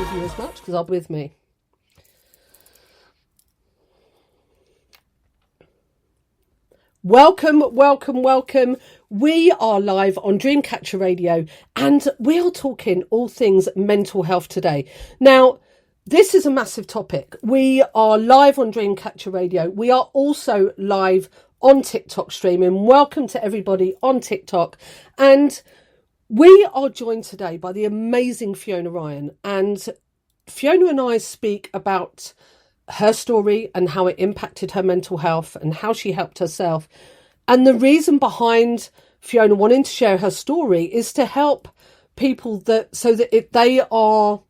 give you as much because I'll be with me. Welcome, welcome, welcome. We are live on Dreamcatcher Radio and we are talking all things mental health today. Now, this is a massive topic. We are live on Dreamcatcher Radio. We are also live on TikTok streaming. Welcome to everybody on TikTok. And we are joined today by the amazing Fiona Ryan. And Fiona and I speak about her story and how it impacted her mental health and how she helped herself. And the reason behind Fiona wanting to share her story is to help people so that if they are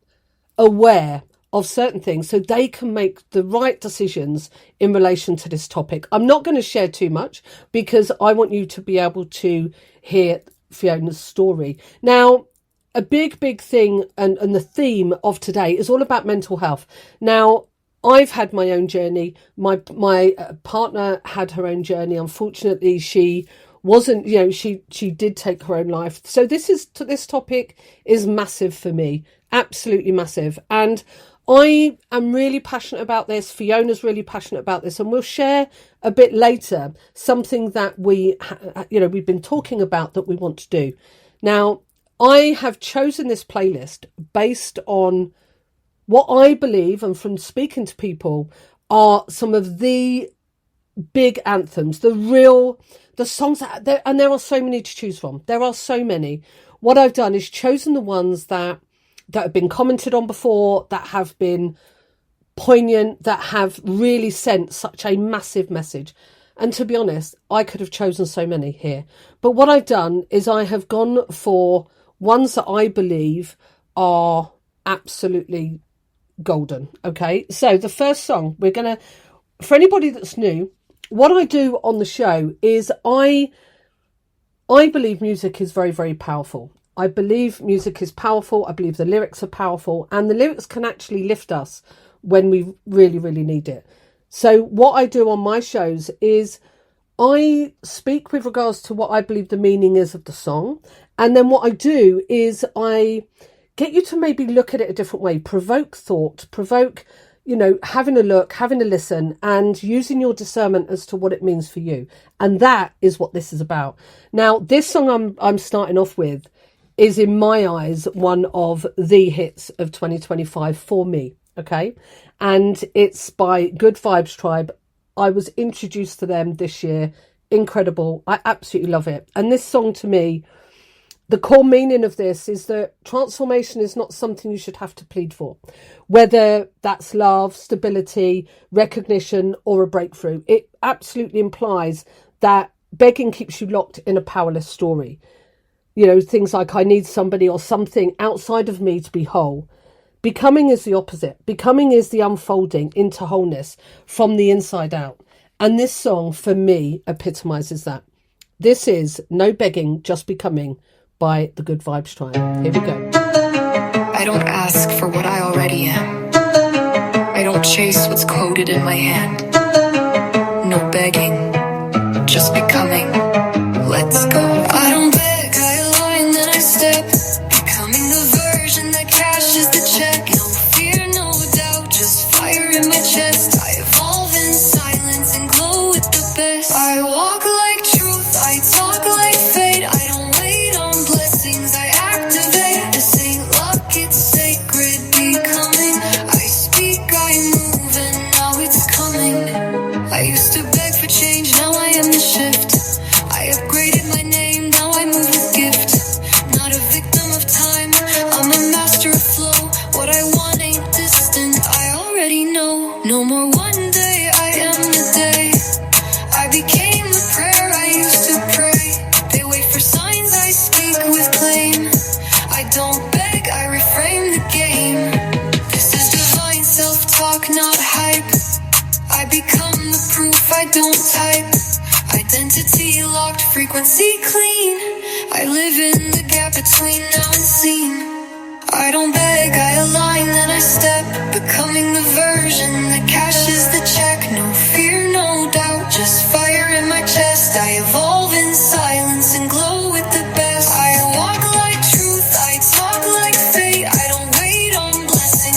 aware of certain things so they can make the right decisions in relation to this topic. I'm not going to share too much because I want you to be able to hear Fiona's story. Now, a big thing and the theme of today is all about mental health. Now, I've had my own journey. My partner had her own journey. Unfortunately, she wasn't, she did take her own life. So this topic is massive for me, absolutely massive. And I am really passionate about this. Fiona's really passionate about this, and we'll share a bit later something that we've been talking about that we want to do. Now, I have chosen this playlist based on what I believe, and from speaking to people, are some of the big anthems, the songs and there are so many to choose from. There are so many. What I've done is chosen the ones that have been commented on before, that have been poignant, that have really sent such a massive message. And to be honest, I could have chosen so many here. But what I've done is I have gone for ones that I believe are absolutely golden. Okay, so the first song for anybody that's new, what I do on the show is I believe music is very, very powerful. I believe music is powerful. I believe the lyrics are powerful, and the lyrics can actually lift us when we really, really need it. So what I do on my shows is I speak with regards to what I believe the meaning is of the song, and then what I do is I get you to maybe look at it a different way, provoke thought, having a look, having a listen, and using your discernment as to what it means for you. And that is what this is about. Now, this song I'm starting off with is, in my eyes, one of the hits of 2025 for me. Okay. And it's by Good Vibes Tribe. I was introduced to them this year. Incredible. I absolutely love it. And this song, to me, the core meaning of this is that transformation is not something you should have to plead for, whether that's love, stability, recognition, or a breakthrough. It absolutely implies that begging keeps you locked in a powerless story. Things like I need somebody or something outside of me to be whole. Becoming is the opposite. Becoming is the unfolding into wholeness from the inside out. And this song, for me, epitomizes that. This is No Begging, Just Becoming by the Good Vibes Tribe. Here we go. I don't ask for what I already am. I don't chase what's coded in my hand. No begging, just becoming. Let's go. I don't beg, I align, then I step. Becoming the version that cashes the check. No fear, no doubt, just fire in my chest. I evolve in silence and glow with the best. I walk like truth, I talk like fate. I don't wait on blessings, I activate. This ain't luck, it's sacred becoming. I speak, I move, and now it's coming. I used to beg for change, now I am the shift. I upgraded my name, now I move with gift. Not a victim of time, I'm a master of flow. What I want ain't distant, I already know. No more one day, I am the day. I became the prayer I used to pray. They wait for signs, I speak with claim. I don't beg, I reframe the game. This is divine self-talk, not hype. I become the proof, I don't type. Identity locked, frequency clean. I live in the gap between now and seen. I don't beg, I align, then I step. Becoming the version that cashes the check. No fear, no doubt, just fire in my chest. I evolve in silence and glow with the best. I walk like truth, I talk like fate. I don't wait on blessings,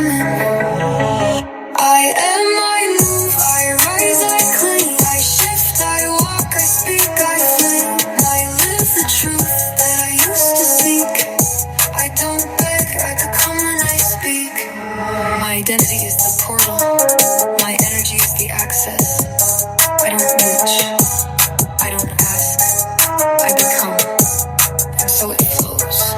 coming. I am, I move, I rise, I cling, I shift, I walk, I speak, I fling. I live the truth that I used to seek. I don't beg, I could come when I speak. My identity is the portal, my energy is the access. I don't reach, I don't ask, I become, and so it flows.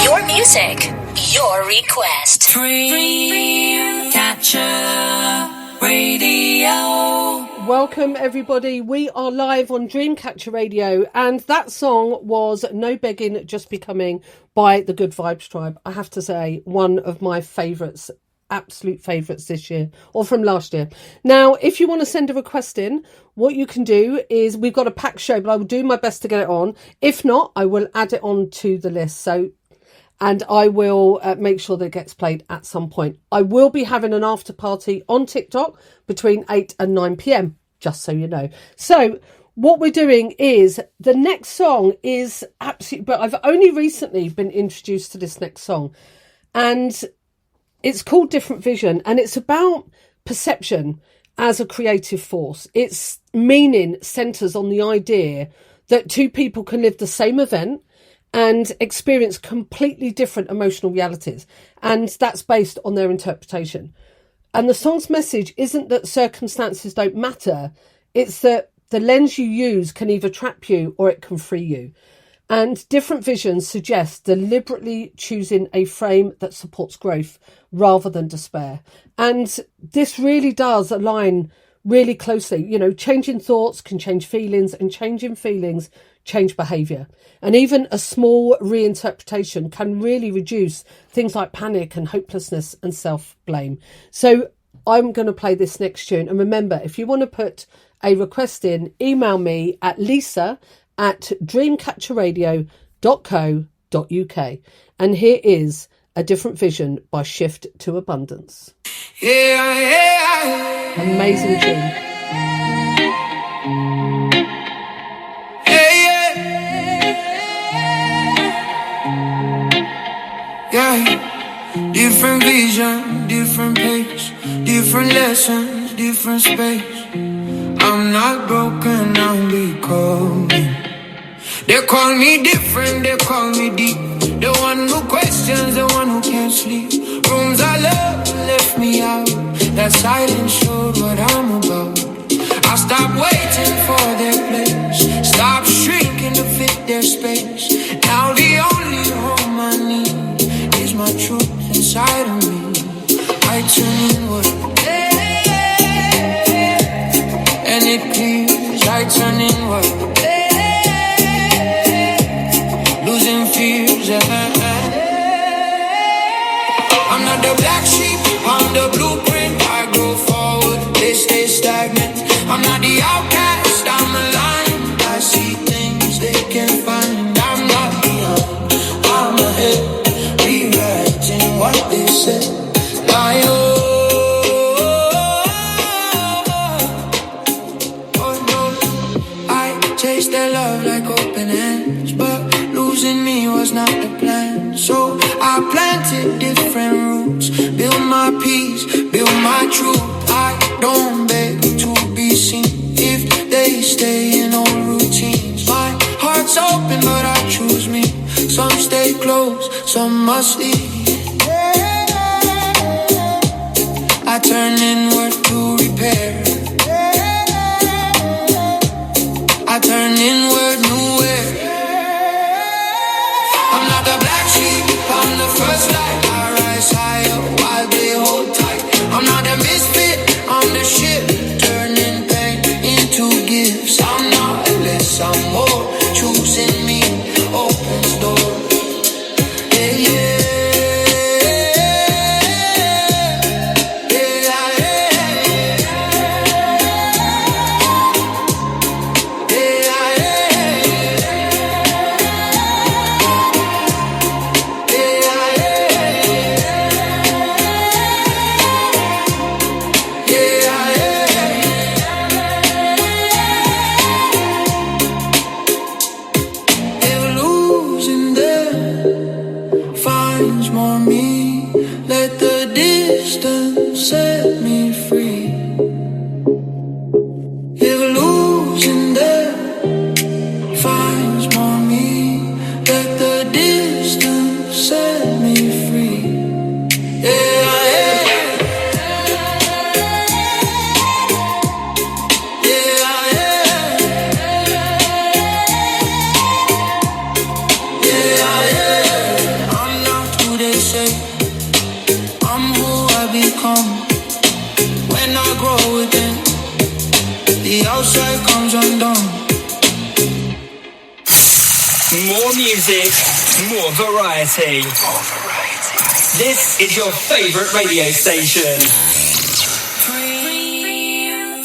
Your music, your request. Dreamcatcher Radio. Welcome everybody, we are live on Dreamcatcher Radio, and that song was No Begging, Just Becoming by the Good Vibes Tribe. I have to say, one of my favourites, absolute favourites this year, or from last year. Now, if you want to send a request in, what you can do is, we've got a packed show, but I will do my best to get it on. If not, I will add it on to the list. And I will make sure that it gets played at some point. I will be having an after party on TikTok between 8 and 9 p.m, just so you know. So what we're doing is, the next song is absolutely, but I've only recently been introduced to this next song. And it's called Different Vision. And it's about perception as a creative force. Its meaning centres on the idea that two people can live the same event and experience completely different emotional realities. And that's based on their interpretation. And the song's message isn't that circumstances don't matter. It's that the lens you use can either trap you or it can free you. And Different Visions suggests deliberately choosing a frame that supports growth rather than despair. And this really does align really closely. You know, changing thoughts can change feelings, and changing feelings change behaviour. And even a small reinterpretation can really reduce things like panic and hopelessness and self-blame. So I'm going to play this next tune. And remember, if you want to put a request in, email me at lisa@dreamcatcherradio.co.uk. And here is A Different Vision by Shift to Abundance. Yeah. Amazing tune. Yeah, different vision, different pace, different lessons, different space. I'm not broken, I'm becoming. They call me different, they call me deep. The one who questions, the one who can't sleep. Rooms I love left me out. That silence showed what I'm about. I stopped waiting for their place, stopped shrinking to fit their space. Now the only home I need is my truth inside of me. I turn inward, and it clears. I turn inward, losing fears. I'm not the black sheep, I'm the blueprint. I go forward, they stay stagnant. I'm not the outcast, I'm aligned. I see things they can't find. I'm not beyond, I'm ahead, rewriting what they said. I chased their love like open hands, but losing me was not the plan. So I planted different roots, build my peace, build my truth. I don't beg to be seen if they stay in old routines. My heart's open, but I choose me. Some stay close, some must leave. I turn inward to repair. I turn inward, nowhere. I'm not the black sheep, I'm the first light. I rise higher while they hold tight. I'm not a misfit, I'm the ship, turning pain into gifts. I'm not less, I'm more. Choosing me opens doors. Yeah, yeah, yeah, yeah. I'm who I become when I grow within. The outside comes undone. More music, more variety. This is your favorite radio station.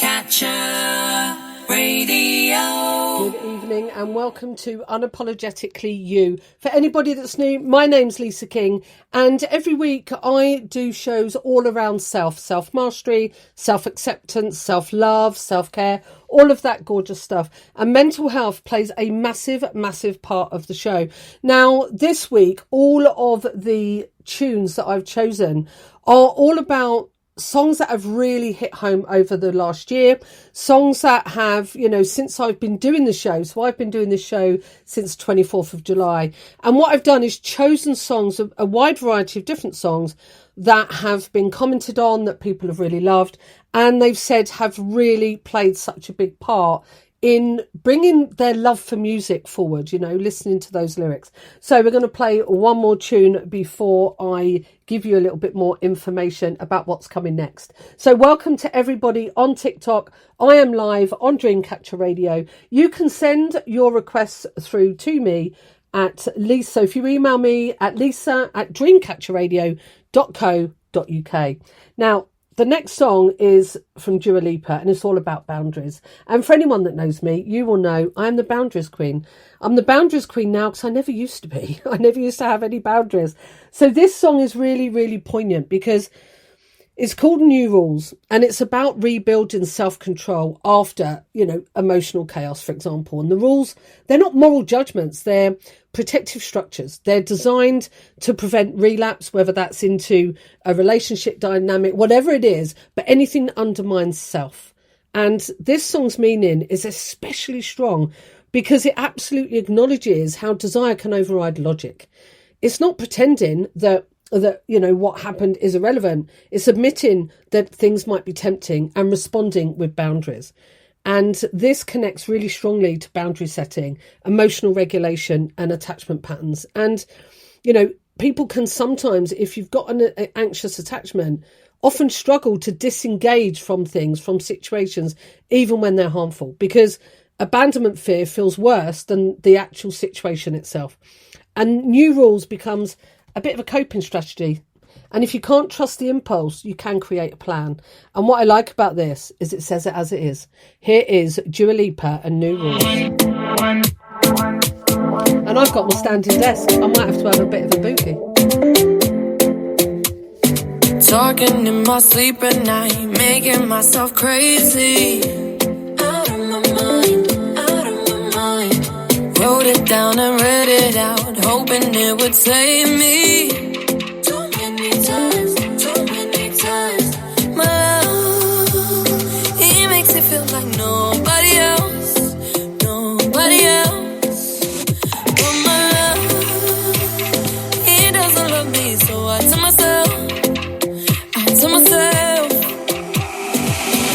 Dreamcatcher Radio. Good evening and welcome to Unapologetically You. For anybody that's new, my name's Lisa King, and every week I do shows all around self-mastery, self-acceptance, self-love, self-care, all of that gorgeous stuff. And mental health plays a massive, massive part of the show. Now, this week, all of the tunes that I've chosen are all about songs that have really hit home over the last year, songs that have, since I've been doing the show. So I've been doing this show since 24th of July. And what I've done is chosen songs, a wide variety of different songs that have been commented on, that people have really loved, and they've said have really played such a big part in bringing their love for music forward, listening to those lyrics. So we're going to play one more tune before I give you a little bit more information about what's coming next. So welcome to everybody on TikTok. I am live on Dreamcatcher Radio. You can send your requests through to me at Lisa. So if you email me at lisa@dreamcatcherradio.co.uk. Now, the next song is from Dua Lipa, and it's all about boundaries. And for anyone that knows me, you will know I'm the boundaries queen. I'm the boundaries queen now because I never used to be. I never used to have any boundaries. So this song is really, really poignant because it's called New Rules, and it's about rebuilding self-control after, emotional chaos, for example. And the rules, they're not moral judgments, they're protective structures. They're designed to prevent relapse, whether that's into a relationship dynamic, whatever it is, but anything that undermines self. And this song's meaning is especially strong because it absolutely acknowledges how desire can override logic. It's not pretending that what happened is irrelevant. It's admitting that things might be tempting and responding with boundaries. And this connects really strongly to boundary setting, emotional regulation and attachment patterns. And, people can sometimes, if you've got an anxious attachment, often struggle to disengage from things, from situations, even when they're harmful, because abandonment fear feels worse than the actual situation itself. And New Rules becomes a bit of a coping strategy. And if you can't trust the impulse, you can create a plan. And what I like about this is it says it as it is. Here is Dua Lipa and New Rules. And I've got my standing desk. I might have to have a bit of a boogie. Talking in my sleep at night, making myself crazy. Out of my mind, out of my mind. Wrote it down and read it out, hoping it would save me. Too many times, my love, he makes it feel like nobody else. But my love, he doesn't love me, so I tell myself,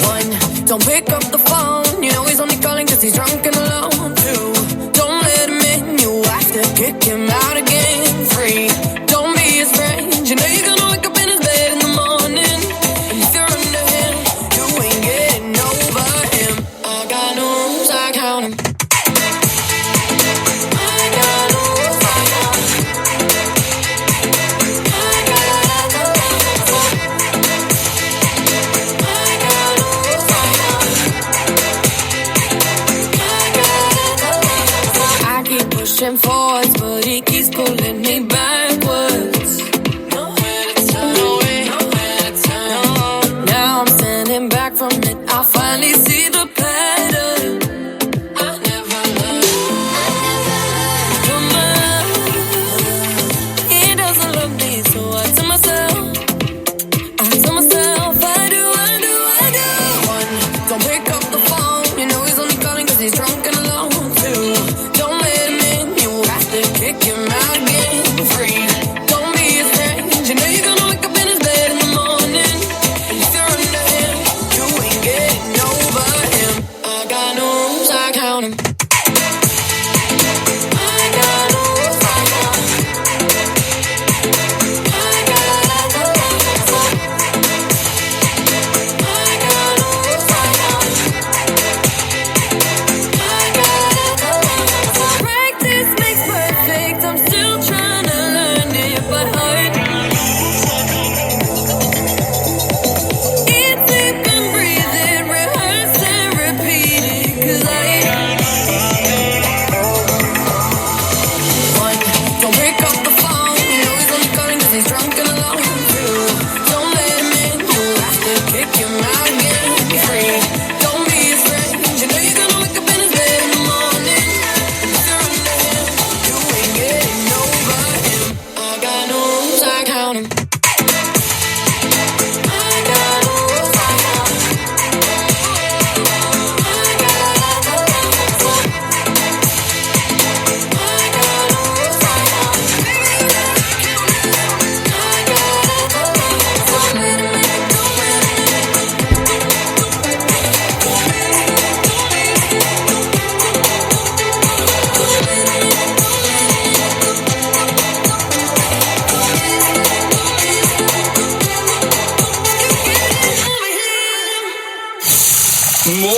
one, don't pick up the phone, he's only calling cause he's drunk and alone. Two, don't let him in, you have to kick him out again. Three, don't be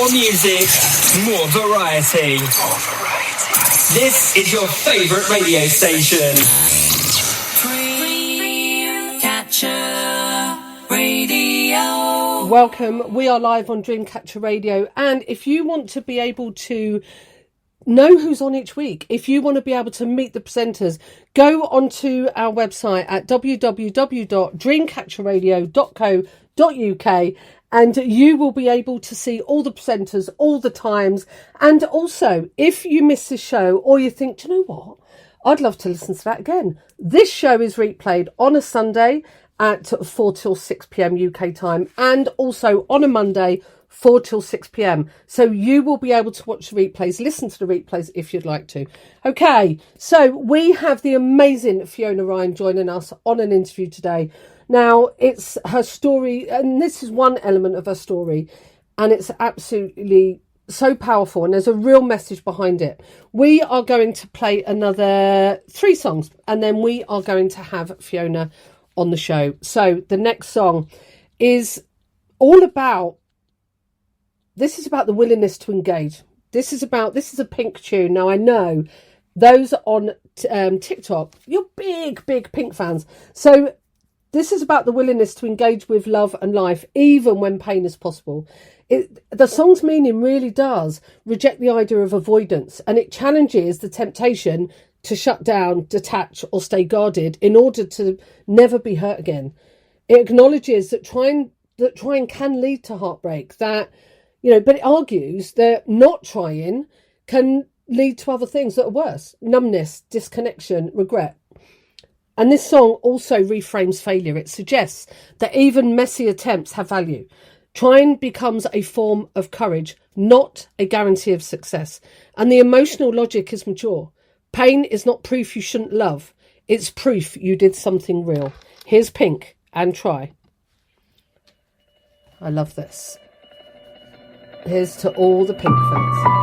More music, more variety. This is your favorite radio station. Dreamcatcher Radio. Welcome. We are live on Dreamcatcher Radio. And if you want to be able to know who's on each week, if you want to be able to meet the presenters, go onto our website at www.dreamcatcherradio.co.uk and you will be able to see all the presenters, all the times. And also, if you miss this show or you think, do you know what? I'd love to listen to that again. This show is replayed on a Sunday at 4 till 6 p.m. UK time and also on a Monday 4 till 6 p.m. So you will be able to watch the replays, listen to the replays if you'd like to. Okay, so we have the amazing Fiona Ryan joining us on an interview today. Now, it's her story, and this is one element of her story, and it's absolutely so powerful, and there's a real message behind it. We are going to play another 3 songs, and then we are going to have Fiona on the show. So the next song is all about, this is about the willingness to engage. This is a Pink tune. Now, I know those on TikTok, you're big Pink fans. So this is about the willingness to engage with love and life, even when pain is possible. The song's meaning really does reject the idea of avoidance, and it challenges the temptation to shut down, detach, or stay guarded in order to never be hurt again. It acknowledges that trying can lead to heartbreak, but it argues that not trying can lead to other things that are worse: numbness, disconnection, regret. And this song also reframes failure. It suggests that even messy attempts have value. Trying becomes a form of courage, not a guarantee of success. And the emotional logic is mature. Pain is not proof you shouldn't love. It's proof you did something real. Here's Pink and Try. I love this. Here's to all the Pink fans.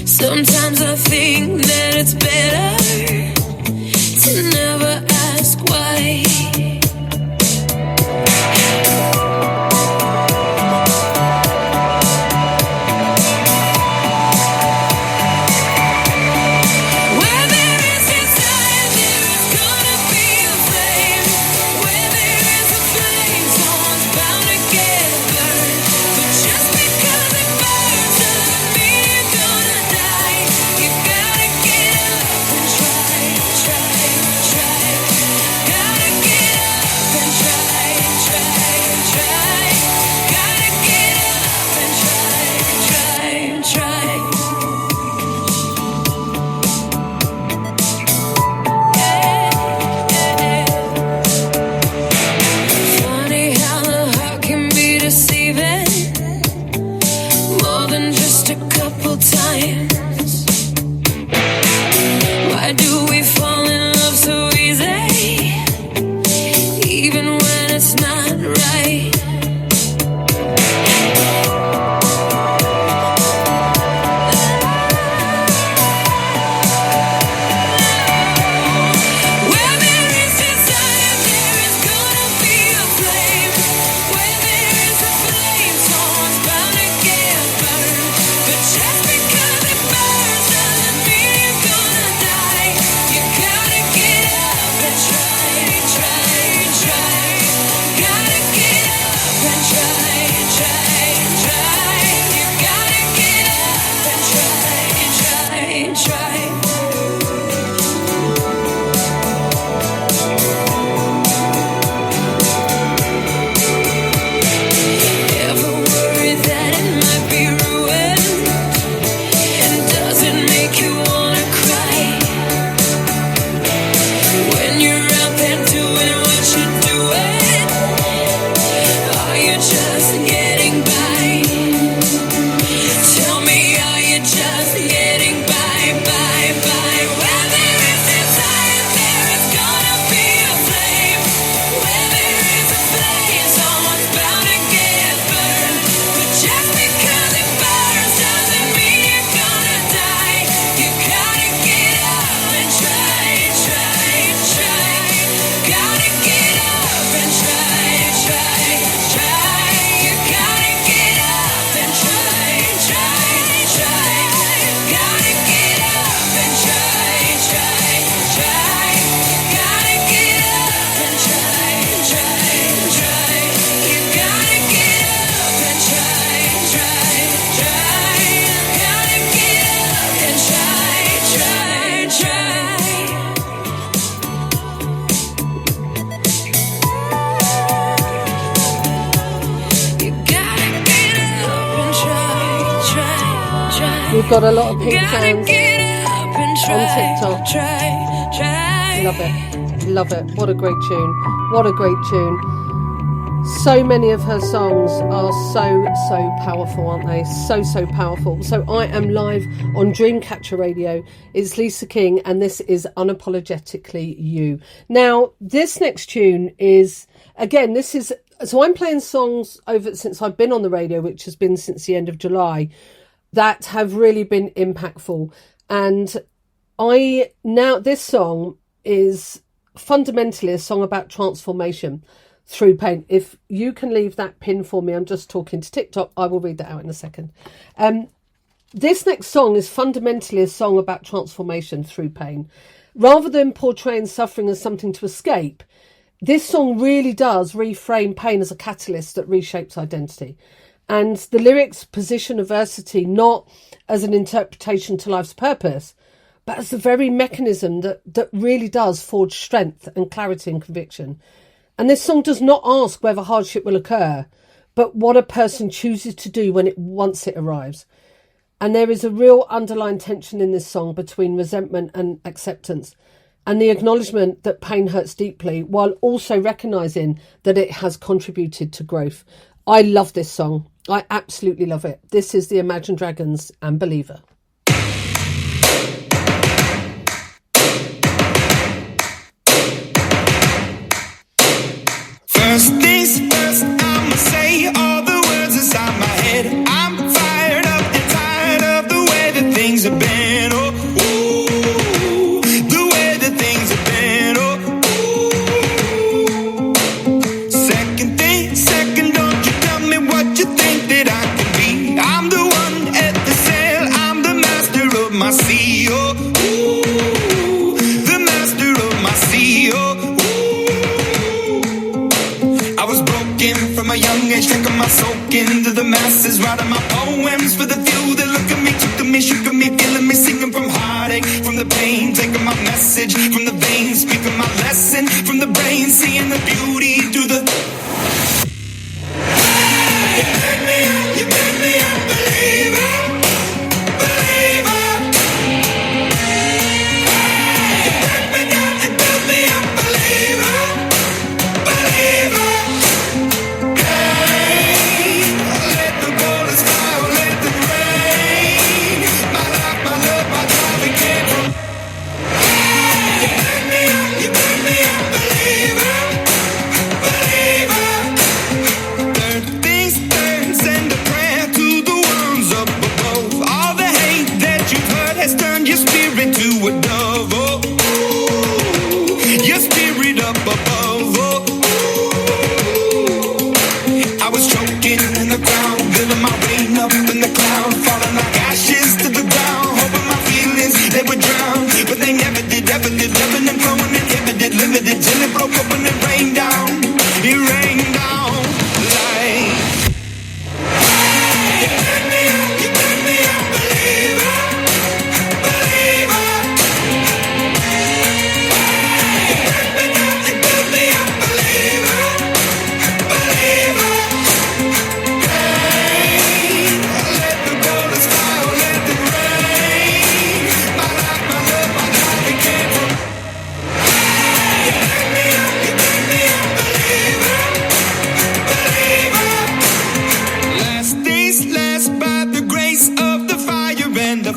Sometimes I think that it's better to never ask why. Where there is desire, there is gonna be a flame. Where there is a flame, someone's bound to get burned. But just because it burns doesn't mean you're gonna die. You gotta get up and try. Gotta get up and try. Gotta get up and try. Funny how the heart can be deceiving, more than just a couple times. Why do we fall in love so easy, even when it's not right? Where there is desire, there is gonna be a flame. Where there is a flame, someone's bound to get burned. But just because it burns We've got a lot of pink Gotta fans get up and on TikTok. try. Love it. Love it. What a great tune. What a great tune. So many of her songs are so powerful, aren't they? So powerful. So I am live on Dreamcatcher Radio. It's Lisa King and this is Unapologetically You. Now, this next tune is, again, so I'm playing songs over since I've been on the radio, which has been since the end of July, that have really been impactful. And this song is fundamentally a song about transformation through pain. If you can leave that pin for me, I'm just talking to TikTok, I will read that out in a second. This next song is fundamentally a song about transformation through pain. Rather than portraying suffering as something to escape, this song really does reframe pain as a catalyst that reshapes identity. And the lyrics position adversity not as an interpretation to life's purpose, but as the very mechanism that really does forge strength and clarity and conviction. And this song does not ask whether hardship will occur, but what a person chooses to do once it arrives. And there is a real underlying tension in this song between resentment and acceptance, and the acknowledgement that pain hurts deeply, while also recognising that it has contributed to growth. I love this song. I absolutely love it. This is the Imagine Dragons and Believer. First things first, I'ma say all the words inside my head. I'm fired up and tired of the way that things have been. Oh, ooh, the way that things have been. Oh, ooh. Second, don't you tell me what you think that I can be. I'm the one at the sail, I'm the master of my sea. Oh, ooh, the master of my sea. Oh, from a young age, taking my soak into the masses, writing my poems for the few that look at me, took me, shook at me, feeling me, singing from heartache, from the pain, taking my message from the veins, speaking my lesson from the brain, seeing the beauty through the. You make me a believer, believer. You break me down and build me a believer, believer. Till it broke up and it rained down. It rained down like. You make me a believer, believer. You break me down and build me a believer, believer. Hey, let the bullets fly, let it rain. My life, my love, my life, it came from.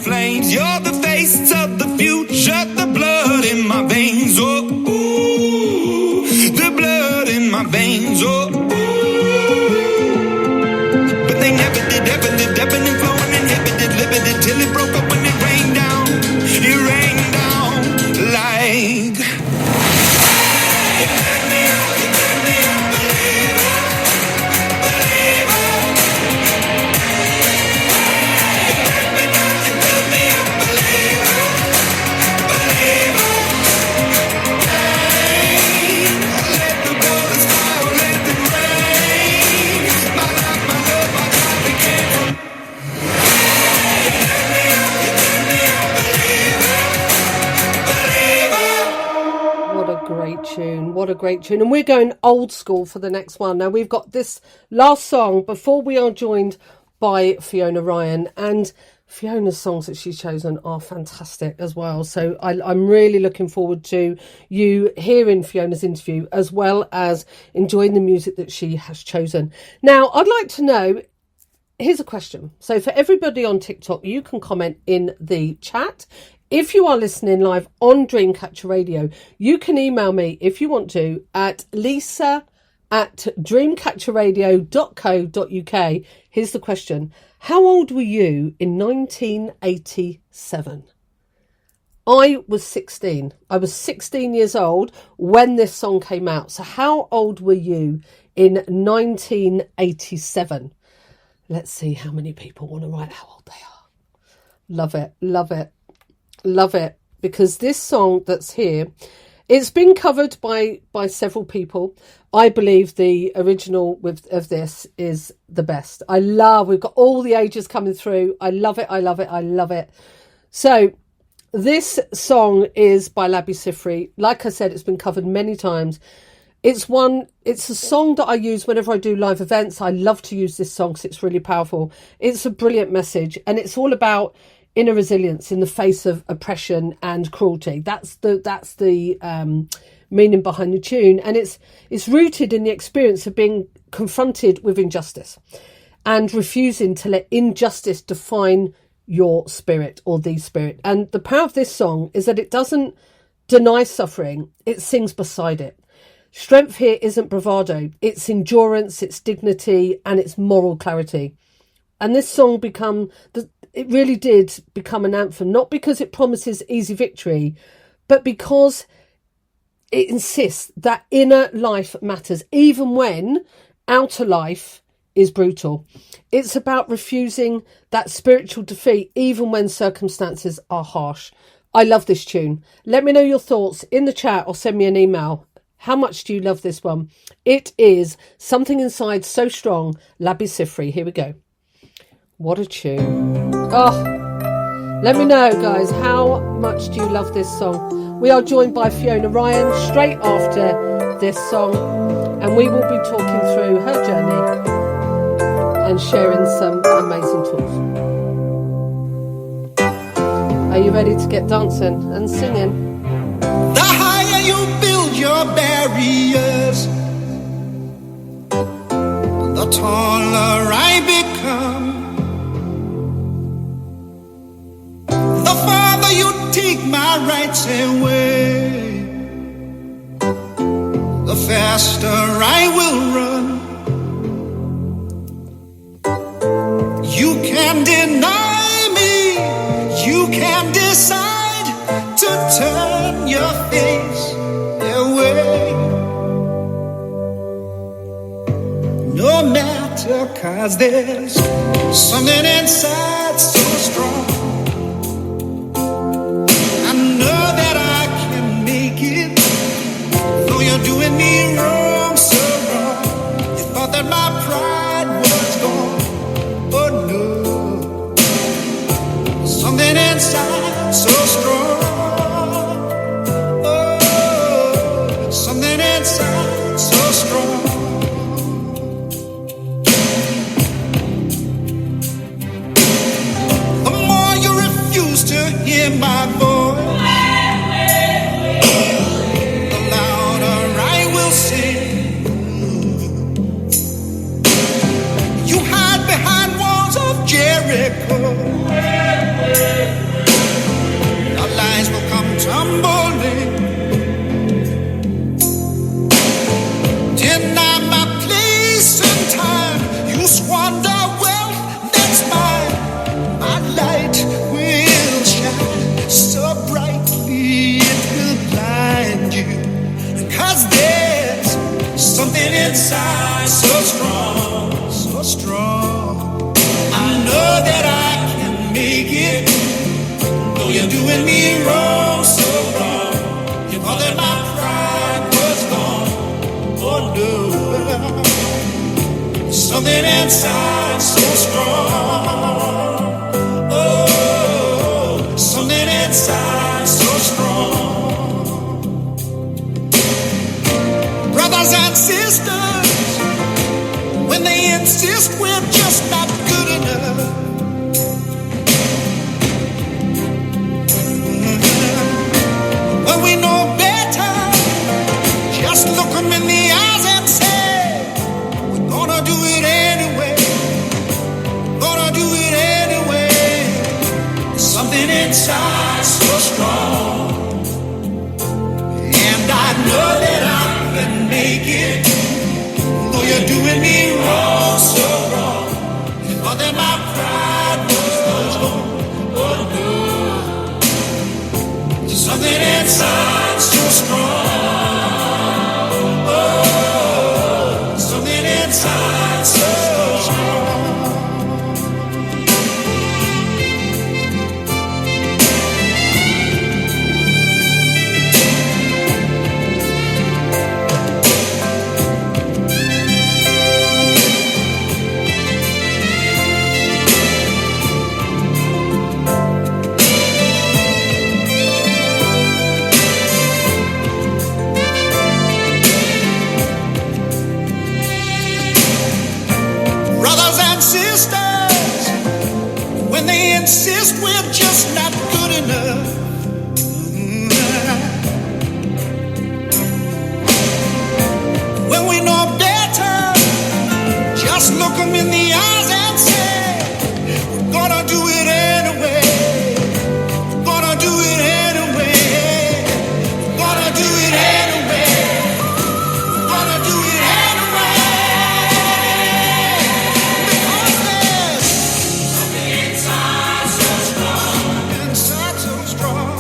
Flames, you're the face of the future, the blood in my veins, oh, ooh, the blood in my veins, oh, ooh. But they never did, ever lived, ebbing and flowing, inhibited, limited, till it broke up when it rained down like. What a great tune. And we're going old school for the next one. Now we've got this last song before we are joined by Fiona Ryan, and Fiona's songs that she's chosen are fantastic as well. So I'm really looking forward to you hearing Fiona's interview as well as enjoying the music that she has chosen. Now, I'd like to know, here's a question. So for everybody on TikTok, you can comment in the chat. If you are listening live on Dreamcatcher Radio, you can email me if you want to at lisa@dreamcatcherradio.co.uk. Here's the question. How old were you in 1987? I was 16. I was 16 years old when this song came out. So how old were you in 1987? Let's see how many people want to write how old they are. Love it, love it, love it. Because this song that's here, it's been covered by several people. I believe the original of this is the best. We've got all the ages coming through. I love it, I love it, I love it. So this song is by Labi Siffre. Like I said, it's been covered many times. It's a song that I use whenever I do live events. I love to use this song because it's really powerful. It's a brilliant message, and it's all about inner resilience in the face of oppression and cruelty. That's the meaning behind the tune, and it's rooted in the experience of being confronted with injustice and refusing to let injustice define your spirit or the spirit. And the power of this song is that it doesn't deny suffering, it sings beside it. Strength here isn't bravado, it's endurance, it's dignity, and it's moral clarity. And this song it really did become an anthem, not because it promises easy victory, but because it insists that inner life matters, even when outer life is brutal. It's about refusing that spiritual defeat, even when circumstances are harsh. I love this tune. Let me know your thoughts in the chat or send me an email. How much do you love this one? It is Something Inside So Strong, Labi Siffre. Here we go. What a tune. Oh, let me know, guys, how much do you love this song? We are joined by Fiona Ryan straight after this song, and we will be talking through her journey and sharing some amazing tools. Are you ready to get dancing and singing? The higher you build your barriers, the taller I become. The farther you take my rights away, the faster I will run. You can deny me, you can decide to turn your face away. No matter, 'cause there's something inside so strong. I know that I can make it, though you're doing me wrong, so wrong. You thought that my pride was gone. Oh no, something inside so strong. Oh, something inside so strong. The more you refuse to hear my voice, the louder I will sing. You hide behind walls of Jericho, our lies will come tumbling. Deny my place and time, you squander wealth that's mine. My light will shine so brightly it will blind you. 'Cause there's something inside so strong, so strong. I know that I can make it, though you're doing me wrong, so wrong. You thought that my pride was gone. Oh no, something inside so strong. Oh, something inside so strong. Brothers and sisters, when they insist we're just not good enough, inside so strong. And I know that I can make it. Though you're doing me wrong, so wrong. Oh, then my pride was gone. Oh no. Something inside so strong. Oh, something inside so strong. Brothers and sisters, when they insist we're just not good enough. When we know better, just look them in the eyes and say, we're gonna do it anyway. We're gonna do it anyway. We're gonna do it anyway. We're gonna do it anyway. Because there's something inside so strong. Inside so strong.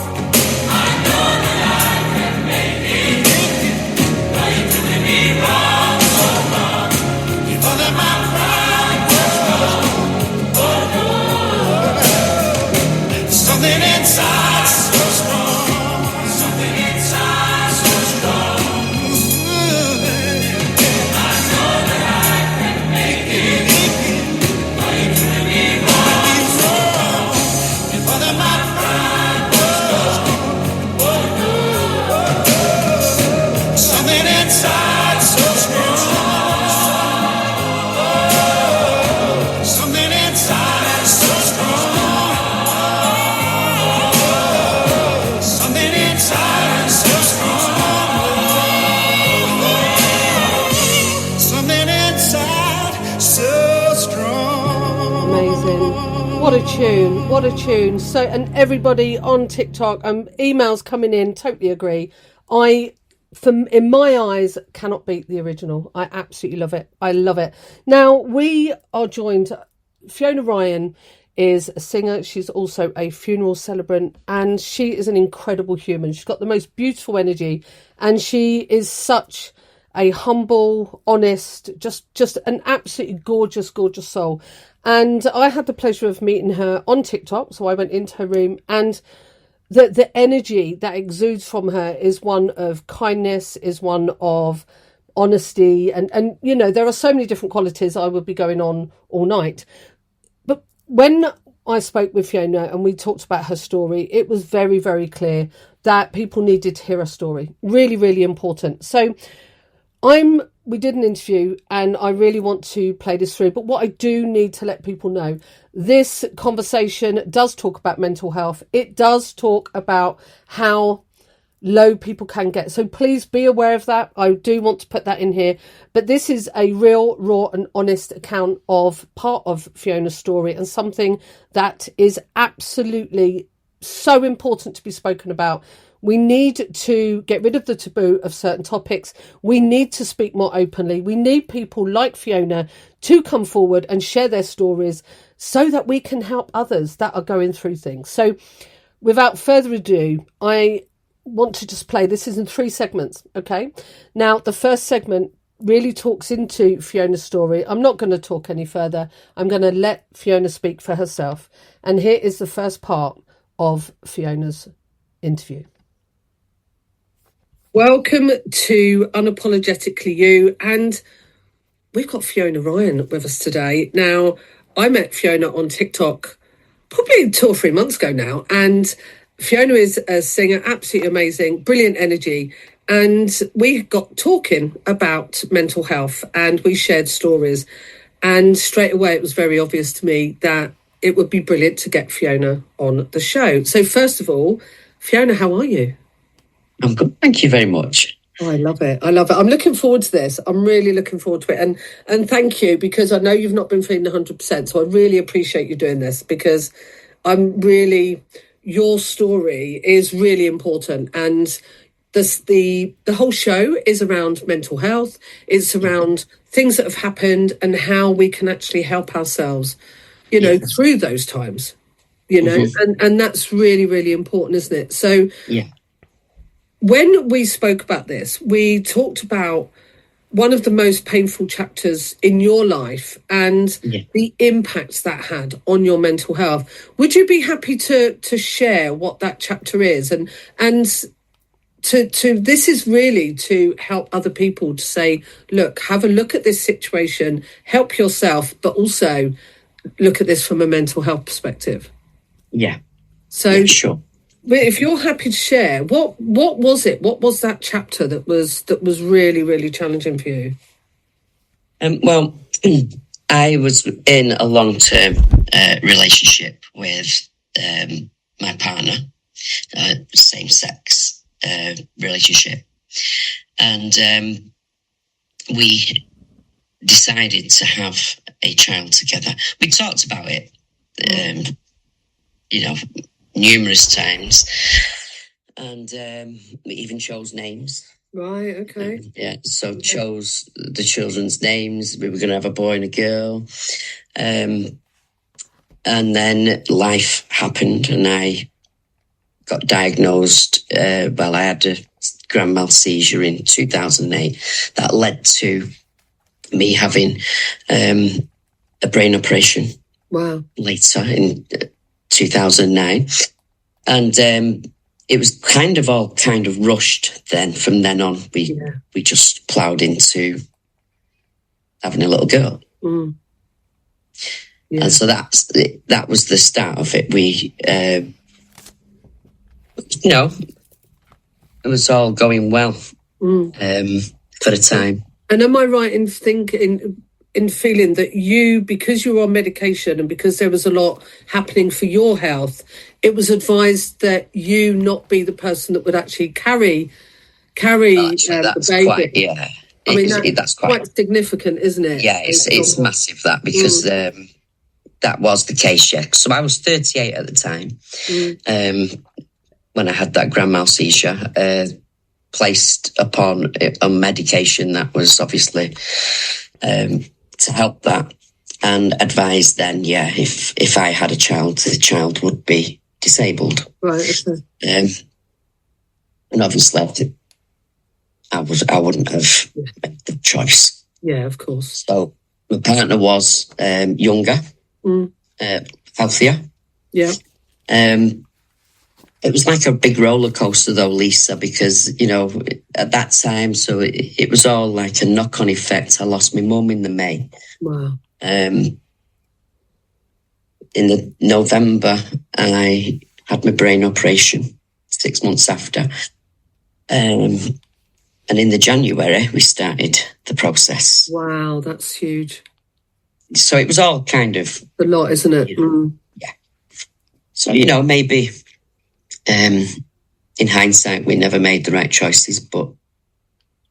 I know that I can make it. Though you're doing me wrong, so wrong. You know that my pride was gone. Oh no. Something inside so strong. Something inside so strong. I know that I can make it. Though you're doing me wrong, so wrong. You know that my pride was gone. Oh no. Something inside so strong. Something inside so strong. Something inside so strong. Something inside so strong. Amazing. What a tune. What a tune. So, and everybody on TikTok, emails coming in, totally agree. In my eyes, cannot beat the original. I absolutely love it. I love it. Now, we are joined, Fiona Ryan is a singer. She's also a funeral celebrant, and she is an incredible human. She's got the most beautiful energy, and she is such a humble, honest, just an absolutely gorgeous, gorgeous soul. And I had the pleasure of meeting her on TikTok, so I went into her room, and the energy that exudes from her is one of kindness, is one of honesty, and you know, there are so many different qualities. I would be going on all night. But when I spoke with Fiona and we talked about her story, it was very, very clear that people needed to hear her story. Really, really important. So we did an interview and I really want to play this through. But what I do need to let people know, this conversation does talk about mental health. It does talk about how low people can get. So please be aware of that. I do want to put that in here. But this is a real, raw and honest account of part of Fiona's story, and something that is absolutely so important to be spoken about. We need to get rid of the taboo of certain topics. We need to speak more openly. We need people like Fiona to come forward and share their stories so that we can help others that are going through things. So without further ado, I want to just play. This is in 3 segments, okay? Now, the first segment really talks into Fiona's story. I'm not going to talk any further. I'm going to let Fiona speak for herself. And here is the first part of Fiona's interview. Welcome to Unapologetically You, and we've got Fiona Ryan with us today. Now, I met Fiona on TikTok probably 2 or 3 months ago now, and Fiona is a singer, absolutely amazing, brilliant energy, and we got talking about mental health and we shared stories, and straight away it was very obvious to me that it would be brilliant to get Fiona on the show. So first of all, Fiona, how are you? I'm good. Thank you very much. Oh, I love it. I love it. I'm looking forward to this. I'm really looking forward to it. And thank you, because I know you've not been feeling 100%. So I really appreciate you doing this, because I'm really your story is really important, and the whole show is around mental health. It's around things that have happened and how we can actually help ourselves, through those times, and that's really, really important, isn't it? So when we spoke about this, we talked about one of the most painful chapters in your life and the impact that had on your mental health. Would you be happy to share what that chapter is? And to this is really to help other people to say, look, have a look at this situation, help yourself, but also look at this from a mental health perspective. Yeah. So sure. If you're happy to share, what was it? What was that chapter that was really, really challenging for you? Well, I was in a long-term relationship with my partner, same-sex relationship, and we decided to have a child together. We talked about it, numerous times, and we even chose names. Right, okay. So chose the children's names. We were going to have a boy and a girl. And then life happened and I got diagnosed. I had a grand mal seizure in 2008. That led to me having a brain operation. Wow. Later in 2009. And it was kind of rushed then. From then on, we just ploughed into having a little girl. Mm. Yeah. And so that was the start of it. We, it was all going well for the time. And am I right in feeling that you, because you were on medication and because there was a lot happening for your health, it was advised that you not be the person that would actually carry the baby? That's quite significant, isn't it? Yeah, it's massive that, because that was the case. Yeah, so I was 38 at the time when I had that grand mal seizure, placed upon a medication that was obviously to help that, and advised then, if I had a child, the child would be disabled. Right. And obviously, I wouldn't have made the choice. Yeah, of course. So my partner was younger, healthier. Yeah. It was like a big roller coaster, though, Lisa, because, at that time, so it was all like a knock-on effect. I lost my mum in the May. Wow. In the November, I had my brain operation 6 months after. And in the January, we started the process. Wow, that's huge. So it was all kind of a lot, isn't it? Yeah. So, maybe in hindsight, we never made the right choices, but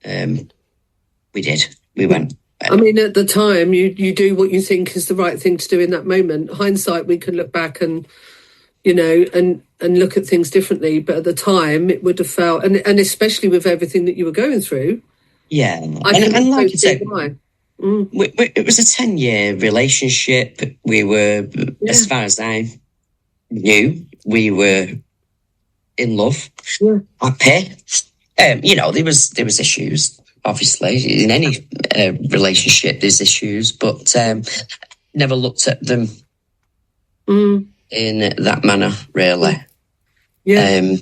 we did. We went. I mean, at the time, you do what you think is the right thing to do in that moment. Hindsight, we can look back and, and look at things differently. But at the time, it would have felt, and especially with everything that you were going through. Yeah. And like I said, it was a 10-year relationship. We were, as far as I knew, we were in love. Yeah. Happy. There was issues. Obviously, in any relationship, there's issues, but never looked at them in that manner, really. Yeah.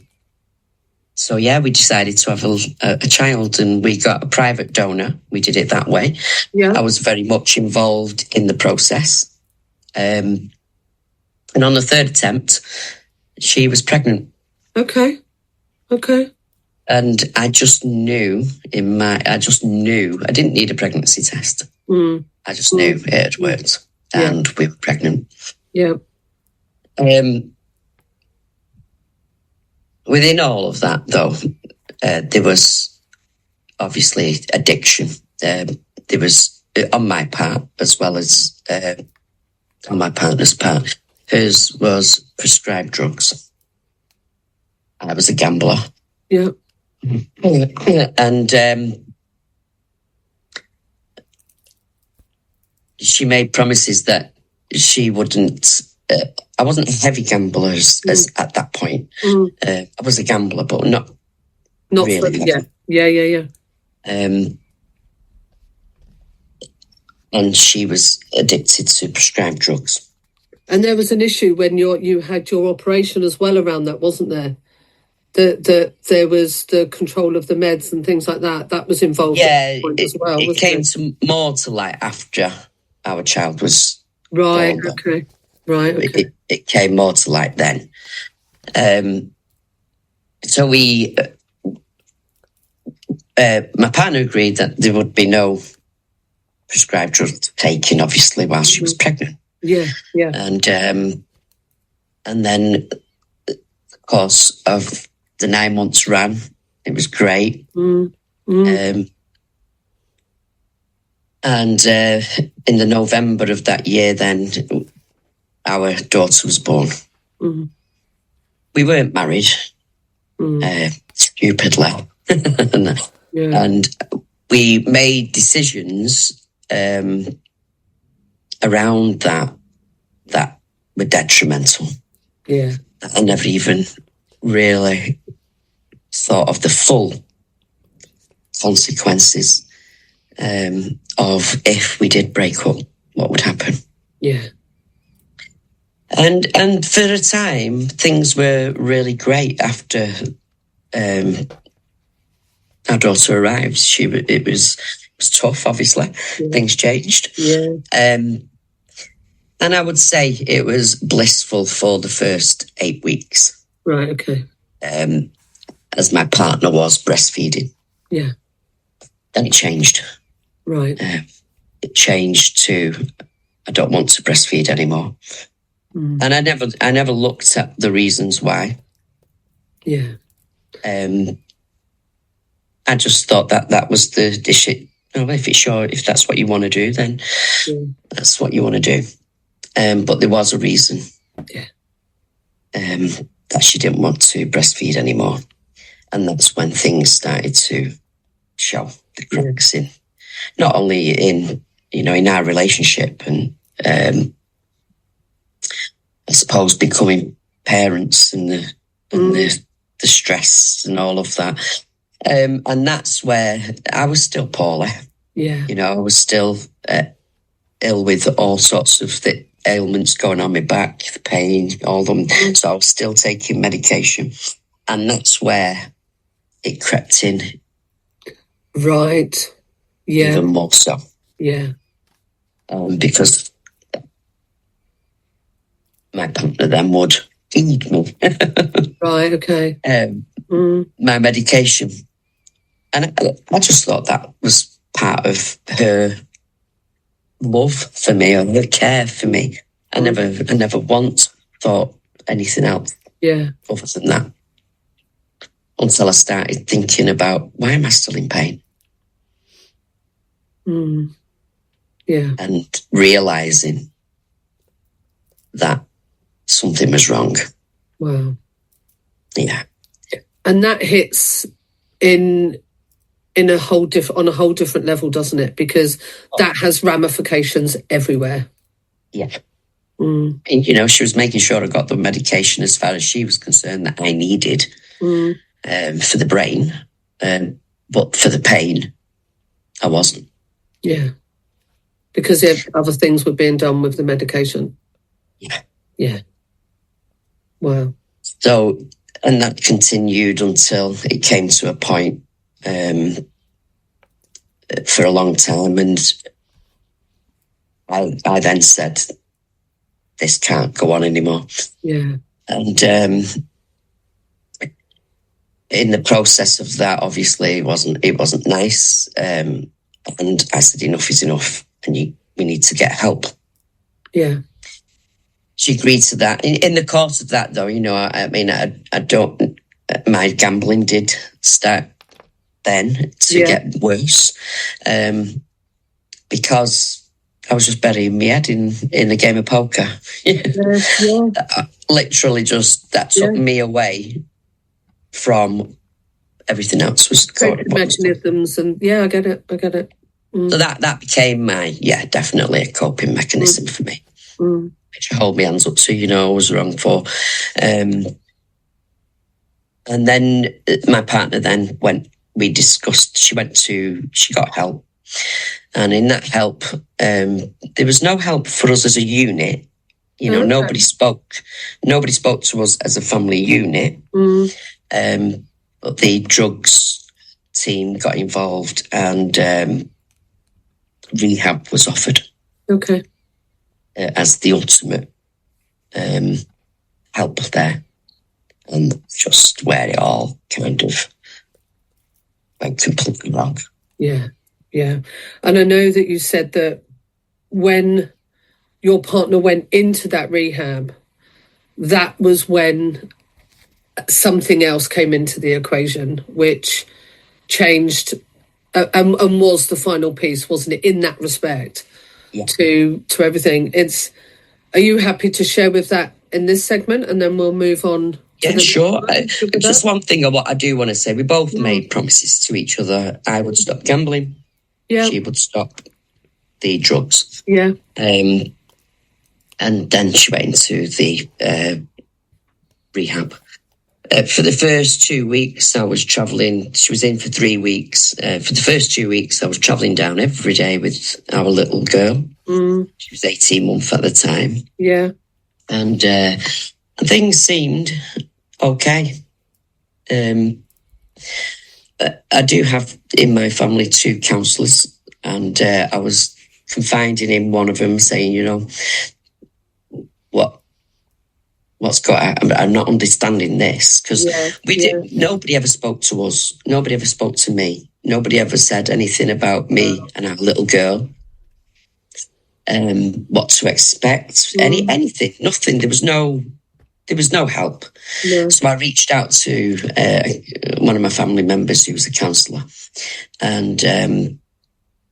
So, we decided to have a child, and we got a private donor. We did it that way. Yeah. I was very much involved in the process. And on the third attempt, she was pregnant. Okay. And I just knew I didn't need a pregnancy test. I just knew it had worked, and we were pregnant. Yeah. Within all of that, though, there was obviously addiction. There was, on my part, as well as on my partner's part, hers was prescribed drugs. I was a gambler. Yeah. And she made promises that she wouldn't. I wasn't a heavy gambler as at that point. I was a gambler, but not really heavy. Yeah. And she was addicted to prescribed drugs. And there was an issue when you had your operation as well around that, wasn't there? There was the control of the meds and things like that. That was involved. Yeah, as well. It came to more to like after our child was right. born. Okay. Right. Okay. It came more to light then. So we, my partner agreed that there would be no prescribed drug taking, obviously, while she was pregnant. Yeah. And then, of course, of the 9 months ran. It was great. And in the November of that year, then our daughter was born. We weren't married, stupidly. And we made decisions around that were detrimental. Yeah. I never even really thought of the full consequences of if we did break up, what would happen. Yeah. And for a time, things were really great after our daughter arrived. It was tough, obviously. Yeah. Things changed. Yeah. And I would say it was blissful for the first 8 weeks. Right, okay. As my partner was breastfeeding. Yeah. Then it changed. Right. It changed to, I don't want to breastfeed anymore. And I never looked at the reasons why. Yeah. I just thought that was the shit. If that's what you want to do, then that's what you want to do. But there was a reason. Yeah. That she didn't want to breastfeed anymore. And that's when things started to show the cracks in, not only in our relationship and I suppose becoming parents and the stress and all of that. And that's where I was still poorly. Yeah. I was still ill with all sorts of the ailments going on my back, the pain, all of them. So I was still taking medication. And that's where it crept in. Right. Yeah. Even more so. Yeah. Because my partner then would feed me. Right, okay. My medication. And I just thought that was part of her love for me or her care for me. I never once thought anything else other than that. Until I started thinking about, why am I still in pain? Yeah. And realising that something was wrong. Wow. Yeah. And that hits on a whole different level, doesn't it? Because that has ramifications everywhere. Yeah. And, she was making sure I got the medication as far as she was concerned that I needed for the brain. But for the pain, I wasn't. Yeah. Because other things were being done with the medication. Yeah. Yeah. Wow. So, and that continued until it came to a point for a long time. And I then said, this can't go on anymore. Yeah. And in the process of that, obviously, it wasn't nice. And I said, enough is enough, and we need to get help. Yeah. She agreed to that. In the course of that, though, I don't. My gambling did start then to get worse, because I was just burying my head in a game of poker. Literally, that took me away from everything else was Coping mechanisms, and I get it. So that became definitely a coping mechanism for me, which I hold my hands up to, I was wrong for. And then my partner we discussed, she got help. And in that help, there was no help for us as a unit. Nobody spoke to us as a family unit. But the drugs team got involved, and rehab was offered. Okay. As the ultimate help there, and just where it all kind of went completely wrong. Yeah. And I know that you said that when your partner went into that rehab, that was when something else came into the equation, which changed and was the final piece, wasn't it, in that respect? Yeah. To everything. Are you happy to share with that in this segment, and then we'll move on? Yeah, sure. Just one thing of what I do want to say. We both made promises to each other. I would stop gambling. Yeah. She would stop the drugs. Yeah. And then she went into the rehab. For the first 2 weeks, I was travelling. She was in for 3 weeks. For the first 2 weeks, I was travelling down every day with our little girl. She was 18 months at the time. Yeah. And things seemed okay. I do have in my family 2 counsellors, and I was confiding in one of them, saying, what's got? I'm not understanding this, because nobody ever spoke to us. Nobody ever spoke to me. Nobody ever said anything about me and our little girl. What to expect? Anything? Nothing. There was no help. Yeah. So I reached out to one of my family members who was a counsellor, and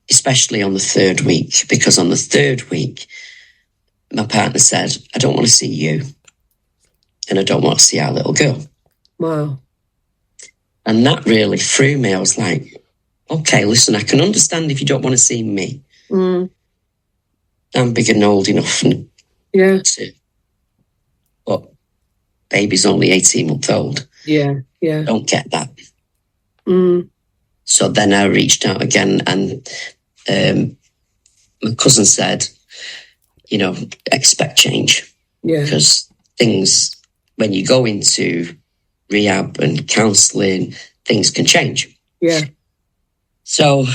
especially on the 3rd week, because on the 3rd week, my partner said, "I don't want to see you, and I don't want to see our little girl." Wow. And that really threw me. I was like, okay, listen, I can understand if you don't want to see me. I'm big and old enough. But baby's only 18 months old. Yeah. Don't get that. So then I reached out again, and my cousin said, expect change. Yeah. Because things, when you go into rehab and counselling, things can change. Yeah. So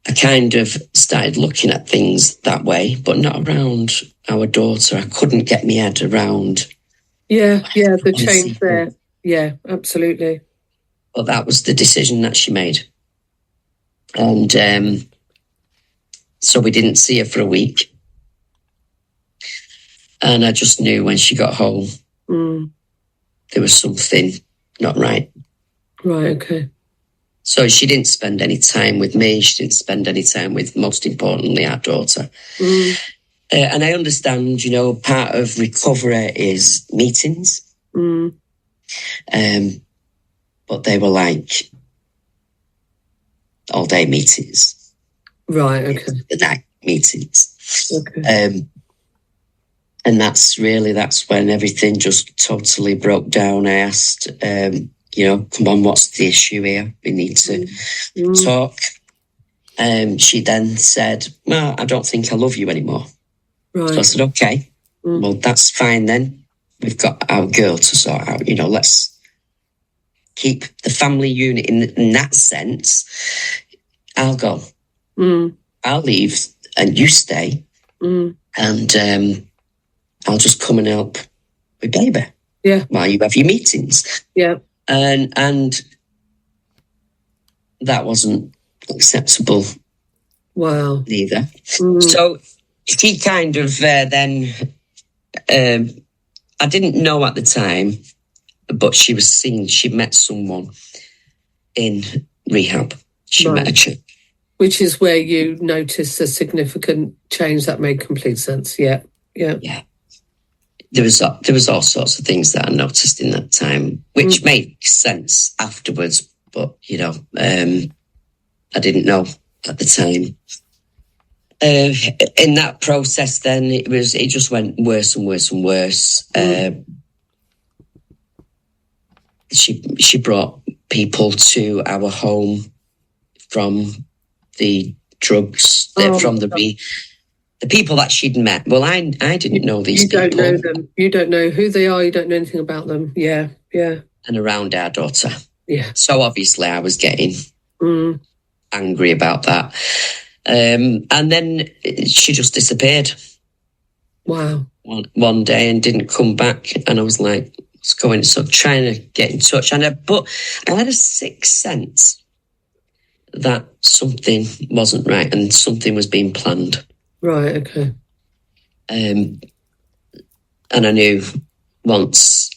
I kind of started looking at things that way, but not around our daughter. I couldn't get my head around. The change there. Yeah, absolutely. But that was the decision that she made. And so we didn't see her for a week. And I just knew when she got home, there was something not right. Right, okay. So she didn't spend any time with me. She didn't spend any time with, most importantly, our daughter. And I understand, part of recovery is meetings. But they were like all-day meetings. Right, okay. The night meetings. Okay. And that's when everything just totally broke down. I asked, come on, what's the issue here? We need to talk. She then said, well, I don't think I love you anymore. Right. So I said, okay, well, that's fine then. We've got our girl to sort out. Let's keep the family unit in that sense. I'll go. I'll leave and you stay. And I'll just come and help with baby. Yeah. While you have your meetings. Yeah. And that wasn't acceptable. Wow. Neither. So she kind of then, I didn't know at the time, but she met someone in rehab. She met a chick. Which is where you noticed a significant change that made complete sense. Yeah. there was all sorts of things that I noticed in that time, which makes sense afterwards. But I didn't know at the time. In that process, then it just went worse and worse and worse. She brought people to our home from the drugs, from the people that she'd met. Well, I didn't know these people. You don't know them. You don't know who they are. You don't know anything about them. Yeah. And around our daughter. Yeah. So obviously I was getting angry about that. And then she just disappeared. Wow. One day and didn't come back. And I was like, what's going on? So trying to get in touch. But I had a sixth sense that something wasn't right and something was being planned. Right, okay. And I knew once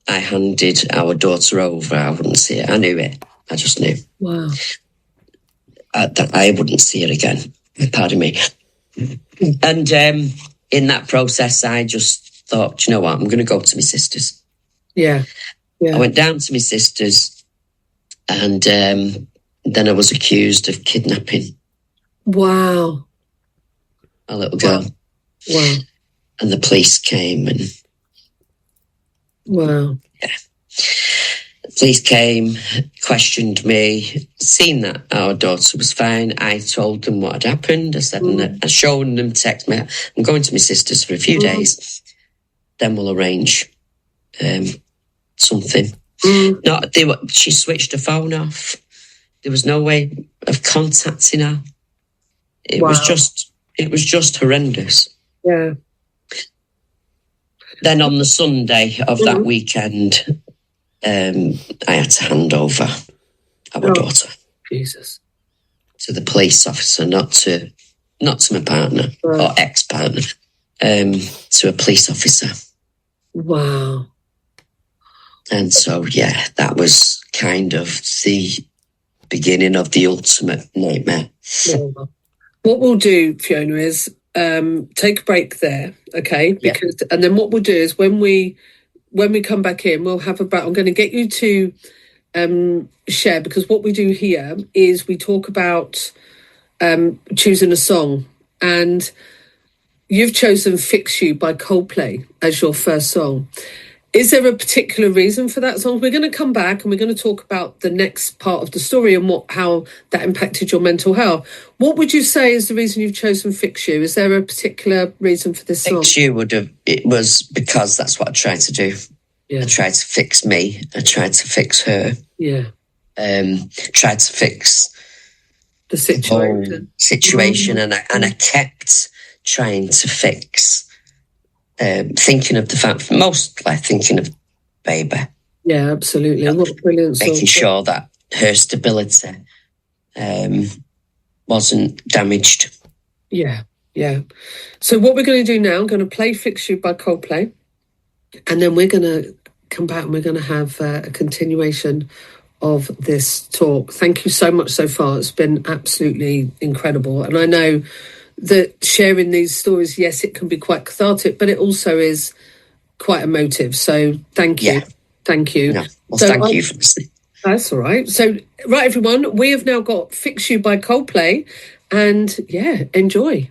I handed our daughter over, I wouldn't see it. I knew it. I just knew. Wow. That I wouldn't see it again. Pardon me. And in that process, I just thought, you know what, I'm going to go to my sister's. Yeah. I went down to my sister's and then I was accused of kidnapping. Wow. A little girl. Wow. And the police came and... Wow. Yeah. The police came, questioned me, seen that our daughter was fine. I told them what had happened. I said, I showed them text me, I'm going to my sister's for a few days. Then we'll arrange something. She switched her phone off. There was no way of contacting her. It was just horrendous. Yeah. Then on the Sunday of that weekend, I had to hand over our daughter. Jesus. To the police officer, not to my partner or ex-partner, to a police officer. Wow. And so, yeah, that was kind of the beginning of the ultimate nightmare. Yeah. What we'll do, Fiona, is take a break there, okay? And then what we'll do is when we come back in, we'll have I'm going to get you to share, because what we do here is we talk about choosing a song, and you've chosen Fix You by Coldplay as your first song. Is there a particular reason for that song? We're going to come back and we're going to talk about the next part of the story and how that impacted your mental health. What would you say is the reason you've chosen Fix You? Is there a particular reason for this song? Fix You it was because that's what I tried to do. Yeah. I tried to fix me. I tried to fix her. Yeah. Tried to fix the situation. And I kept trying to fix. Thinking of the fact, mostly thinking of baby. Yeah, absolutely. What a brilliant song. Making sure that her stability wasn't damaged. Yeah. So what we're going to do now, I'm going to play Fix You by Coldplay, and then we're going to come back and we're going to have a continuation of this talk. Thank you so much so far. It's been absolutely incredible. And I know that sharing these stories, yes, it can be quite cathartic, but it also is quite emotive. So thank you. Yeah. Thank you. No. Well, thank you for listening. That's all right. So, right, everyone, we have now got Fix You by Coldplay, and yeah, enjoy.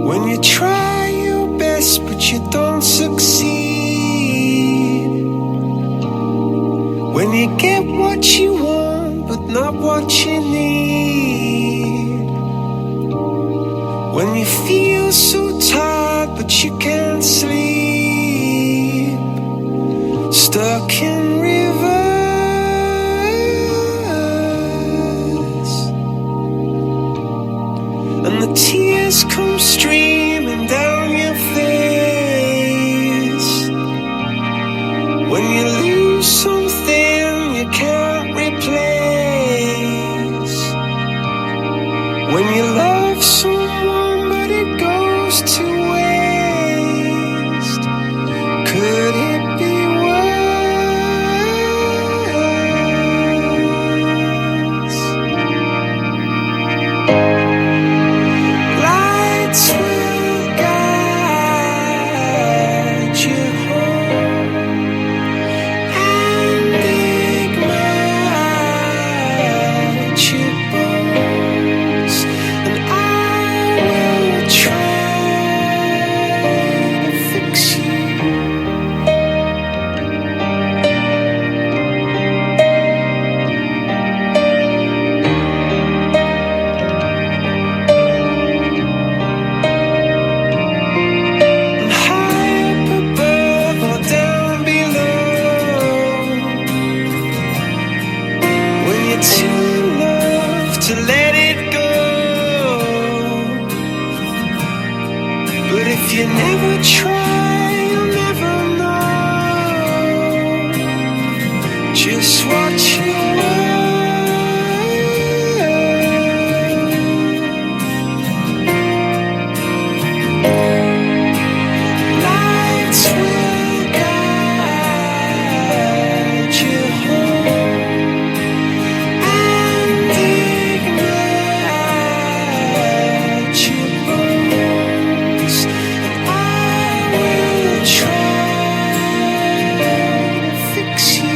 When you try your best but you don't succeed, when you get what you want but not what you need, when you feel so tired but you can't sleep, stuck in rivers, and the tears come streaming down your face, when you lose something you can't replace, But if you never try, you'll never know just what you want. Lights will guide you home and ignite your bones. And I will try to fix you.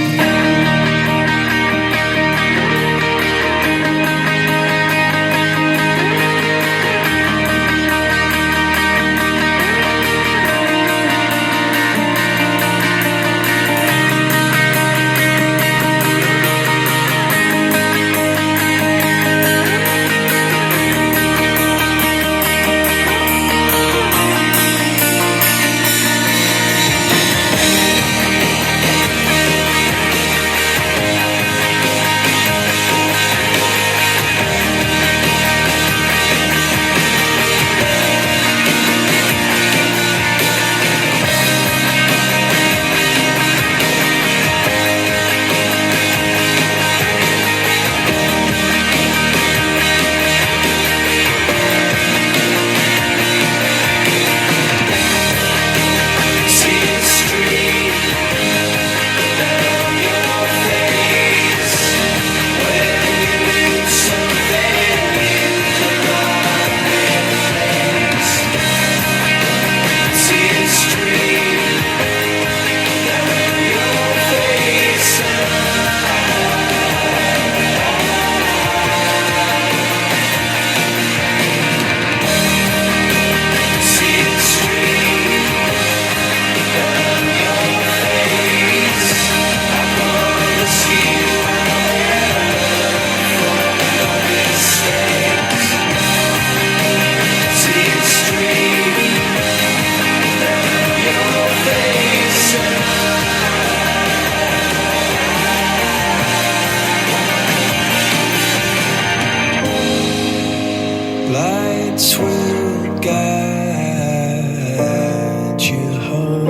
Lights will guide you home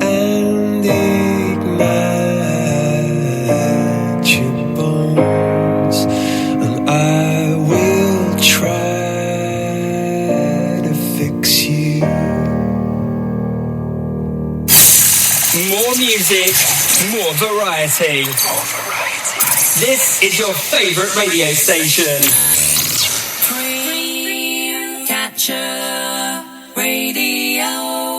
and ignite your bones, and I will try to fix you. More music, more variety. This is your favourite radio station.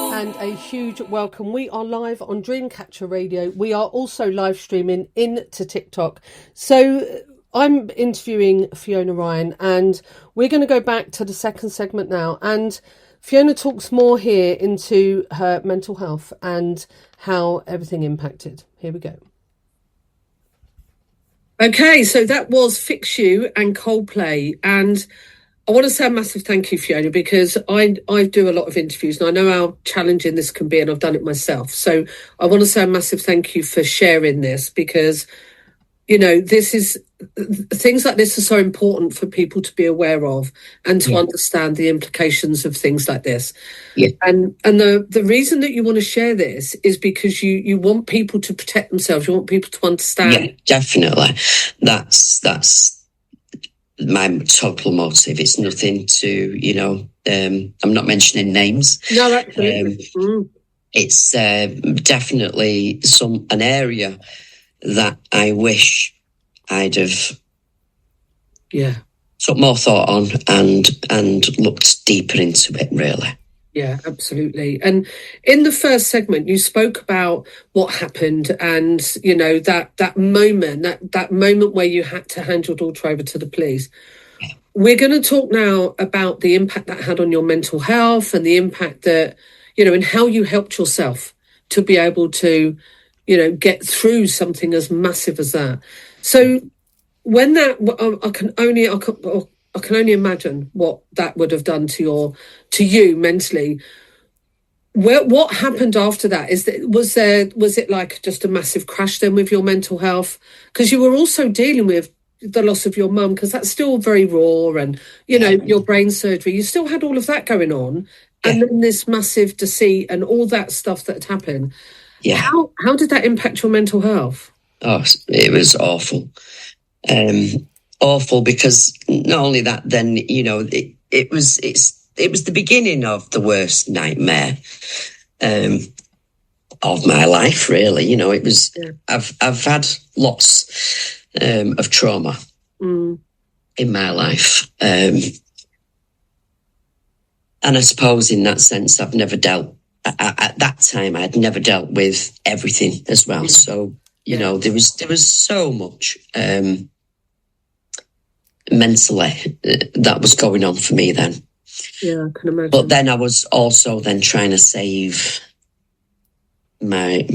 And a huge welcome. We are live on Dreamcatcher Radio. We are also live streaming into TikTok. So I'm interviewing Fiona Ryan, and we're going to go back to the second segment now. And Fiona talks more here into her mental health and how everything impacted. Here we go. Okay, so that was Fix You and Coldplay. And I want to say a massive thank you, Fiona, because I do a lot of interviews and I know how challenging this can be, and I've done it myself. So I want to say a massive thank you for sharing this, because, you know, this is things like this are so important for people to be aware of and to understand the implications of things like this. Yeah. And the reason that you want to share this is because you want people to protect themselves. You want people to understand. Yeah, definitely. That's my total motive. It's nothing to, you know, I'm not mentioning names. No, absolutely. It's definitely an area that I wish I'd have took more thought on and looked deeper into it, really. Yeah, absolutely. And in the first segment, you spoke about what happened, and you know that moment where you had to hand your daughter over to the police. We're going to talk now about the impact that had on your mental health and the impact that, you know, and how you helped yourself to be able to, you know, get through something as massive as that. So when that, I can only imagine what that would have done to you mentally. What happened after that? Was it like just a massive crash then with your mental health? Because you were also dealing with the loss of your mum, because that's still very raw, and you know, your brain surgery, you still had all of that going on, and then this massive deceit and all that stuff that had happened. Yeah. How did that impact your mental health? Oh, it was awful. Awful because not only that, then, you know, it was the beginning of the worst nightmare of my life, really. You know, it was, I've had lots of trauma in my life. And I suppose in that sense, I've never dealt, at that time, I had never dealt with everything as well. So, you know, there was so much mentally that was going on for me then. Yeah, I can imagine. But then I was also then trying to save my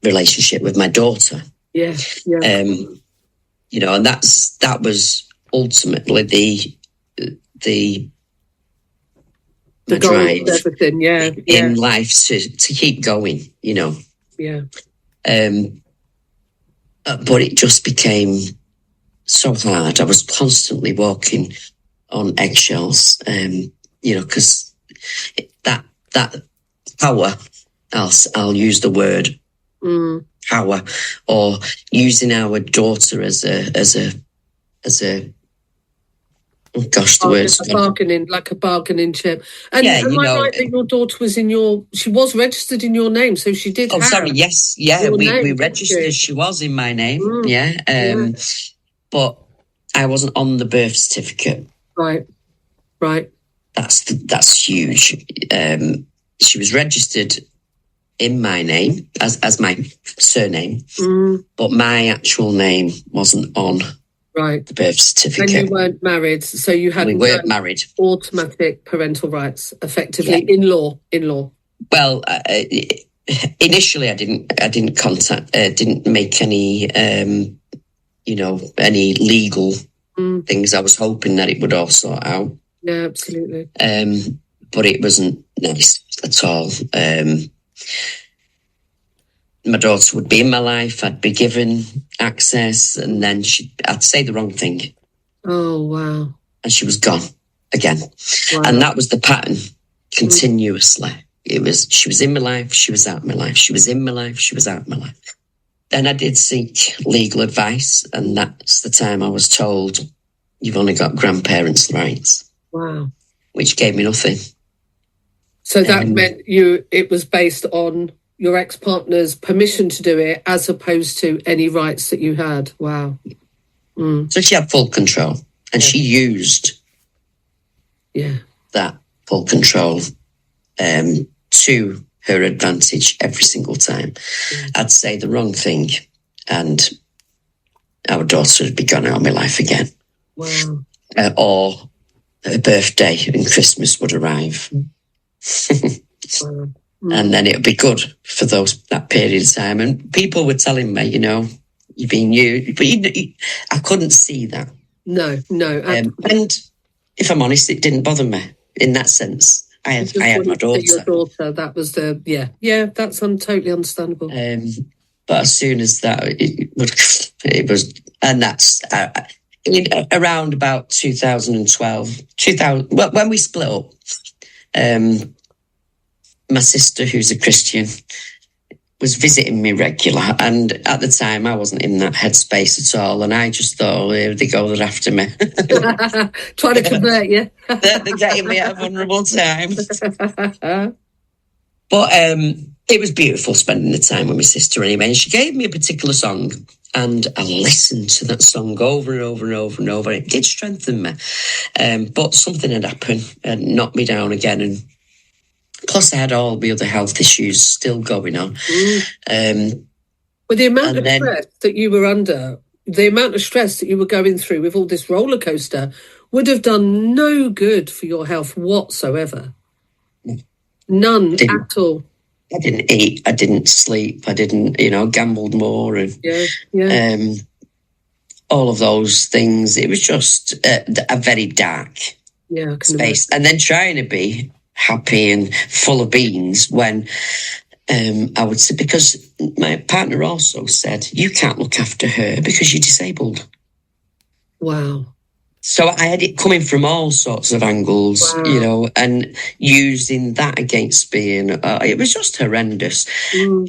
relationship with my daughter. Yeah. You know, and that was ultimately the goal of drive everything, in life to keep going, you know. Yeah. But it just became so hard. I was constantly walking on eggshells, you know, because that power, I'll use the word power, or using our daughter as a oh gosh, the words like a bargaining chip. And am I right that your daughter was she was registered in your name, so she did have... sorry, yes, yeah, we registered, she was in my name, but I wasn't on the birth certificate. Right. That's huge. She was registered in my name as my surname, but my actual name wasn't on the birth certificate. And you weren't married, so you had married. Automatic parental rights, effectively in law. Well, initially I didn't make any you know, any legal things. I was hoping that it would all sort out. Yeah, absolutely. But it wasn't nice at all. My daughter would be in my life, I'd be given access, and then I'd say the wrong thing. Oh, wow. And she was gone again. Wow. And that was the pattern continuously. She was in my life, she was out of my life. She was in my life, she was out of my life. Then I did seek legal advice, and that's the time I was told, you've only got grandparents' rights. Wow. Which gave me nothing. So that meant it was based on your ex-partner's permission to do it, as opposed to any rights that you had. Wow. So she had full control, and she used that full control to her advantage every single time. I'd say the wrong thing, and our daughter would be gone out of my life again. Wow. Or her birthday and Christmas would arrive. Wow. And then it would be good for that period of time. And people were telling me, you know, you've been you, but I couldn't see that. No. And if I'm honest, it didn't bother me in that sense. I had my daughter. Your daughter, that was that's totally understandable. But as soon as that, it was, and that's around about 2012, when we split up. My sister, who's a Christian, was visiting me regular, and at the time I wasn't in that headspace at all, and I just thought, here they go, they're after me. Trying to convert you. they're getting me at a vulnerable time. But it was beautiful spending the time with my sister anyway, and she gave me a particular song, and I listened to that song over and over and over and over. It did strengthen me, but something had happened and knocked me down again, and plus I had all the other health issues still going on. With the amount of stress that you were under, the amount of stress that you were going through with all this roller coaster would have done no good for your health whatsoever. None at all. I didn't eat, I didn't sleep, I didn't, gambled more, and all of those things. It was just a very dark space. And then trying to be happy and full of beans when I would say, because my partner also said, you can't look after her because you're disabled. Wow. So I had it coming from all sorts of angles, Wow. you know, and using that against me. And it was just horrendous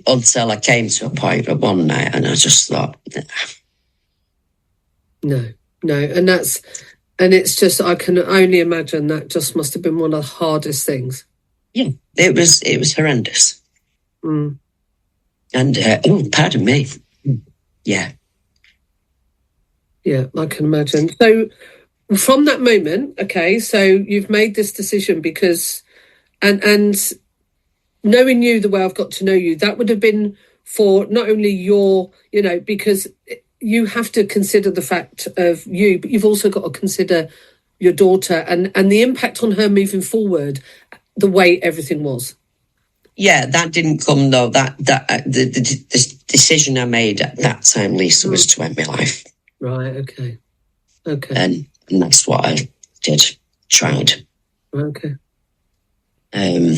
until I came to a point at one night and I just thought, No. And it's just, I can only imagine that just must have been one of the hardest things. yeah, it was horrendous. Mm. And, pardon me. Yeah. Yeah, I can imagine. So from that moment, okay, so you've made this decision because, and knowing you the way I've got to know you, that would have been for not only your, you know, because you have to consider the fact of you, but you've also got to consider your daughter and the impact on her moving forward, the way everything was. Yeah, that didn't come though. The decision I made at that time, Lisa, was to end my life. Right. Okay. And that's what I did. Tried. Okay. And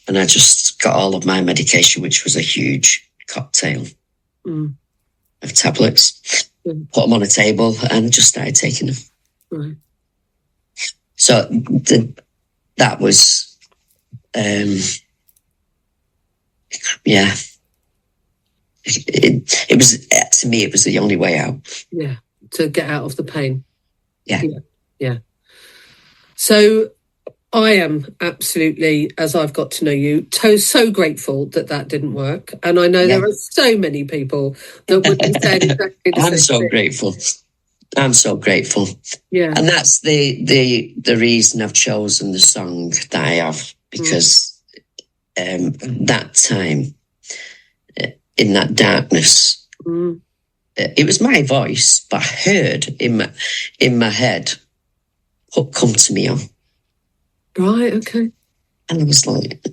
I just got all of my medication, which was a huge cocktail of tablets, put them on a table and just started taking them. Right. So that was, yeah. It was, to me, it was the only way out. Yeah, to get out of the pain. Yeah. So I am absolutely, as I've got to know you, so grateful that didn't work. And I know there are so many people that would be saying exactly the I'm same so thing. grateful. I'm so grateful. Yeah. And that's the reason I've chosen the song that I have, because that time, in that darkness, it was my voice, but I heard in my head, what come to me on. Right, okay. And I was like,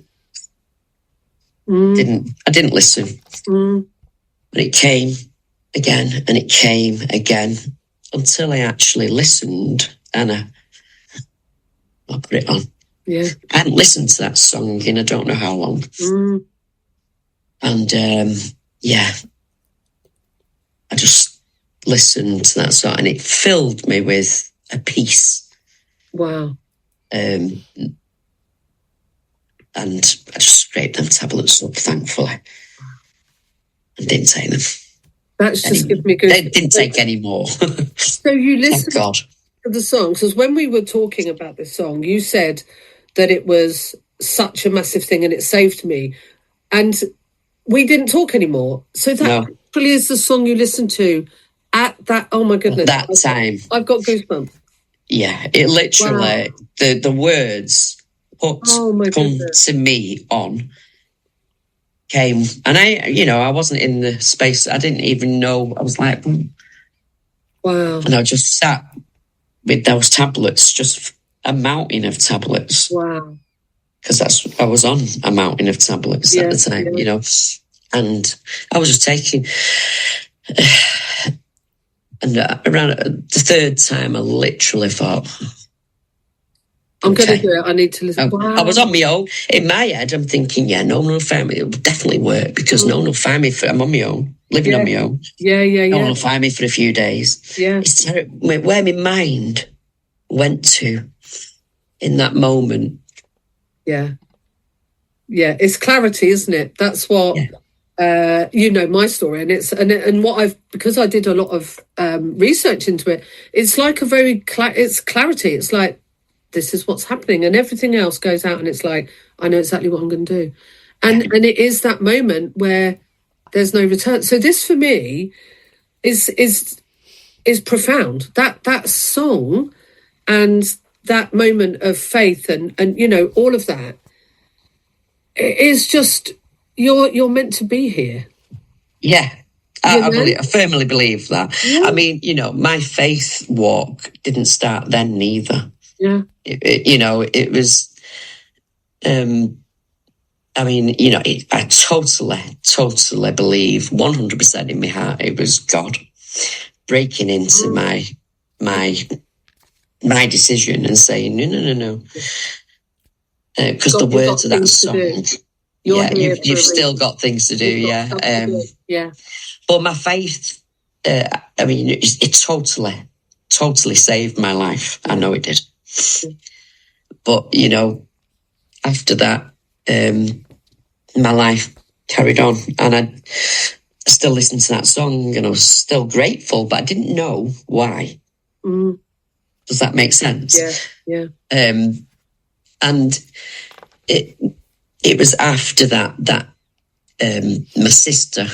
I didn't listen. But it came again and it came again until I actually listened and I put it on. Yeah. I hadn't listened to that song in I don't know how long. And I just listened to that song and it filled me with a peace. Wow. And I just scraped them tablets up, thankfully, and didn't take them. That's just given me good. They didn't take any more. So you listened Thank God. to the song, because when we were talking about this song, you said that it was such a massive thing and it saved me. And we didn't talk anymore. So that actually is the song you listened to at that, oh my goodness. That time. I've got goosebumps. Yeah, it literally, the words put come to me on came. And I wasn't in the space. I didn't even know. I was like, wow. And I just sat with those tablets, just a mountain of tablets. Wow. Because I was on a mountain of tablets at the time, and I was just taking. And around the third time, I literally thought, I'm going to do it. I need to listen. Wow. I was on my own. In my head, I'm thinking, no one will find me. It will definitely work because no one will find me. I'm on my own, living on my own. Yeah. No one will find me for a few days. Yeah. It's where my mind went to in that moment. Yeah. Yeah. It's clarity, isn't it? That's what... Yeah. My story, and and what because I did a lot of research into it. It's like a very it's clarity. It's like, this is what's happening, and everything else goes out, and it's like, I know exactly what I'm going to do, and it is that moment where there's no return. So this for me is profound. That song and that moment of faith and all of that, it is just. You're meant to be here. Yeah, I firmly believe that. Yeah. I mean, my faith walk didn't start then neither. Yeah. It was, I totally believe 100% in my heart it was God breaking into my decision and saying, no. Because the words of that song... You've still got things to do, yeah. Yeah. But my faith I mean, it totally saved my life. I know it did. But, you know, after that, my life carried on, and I still listened to that song, and I was still grateful, but I didn't know why. Does that make sense? Yeah. And it was after that my sister,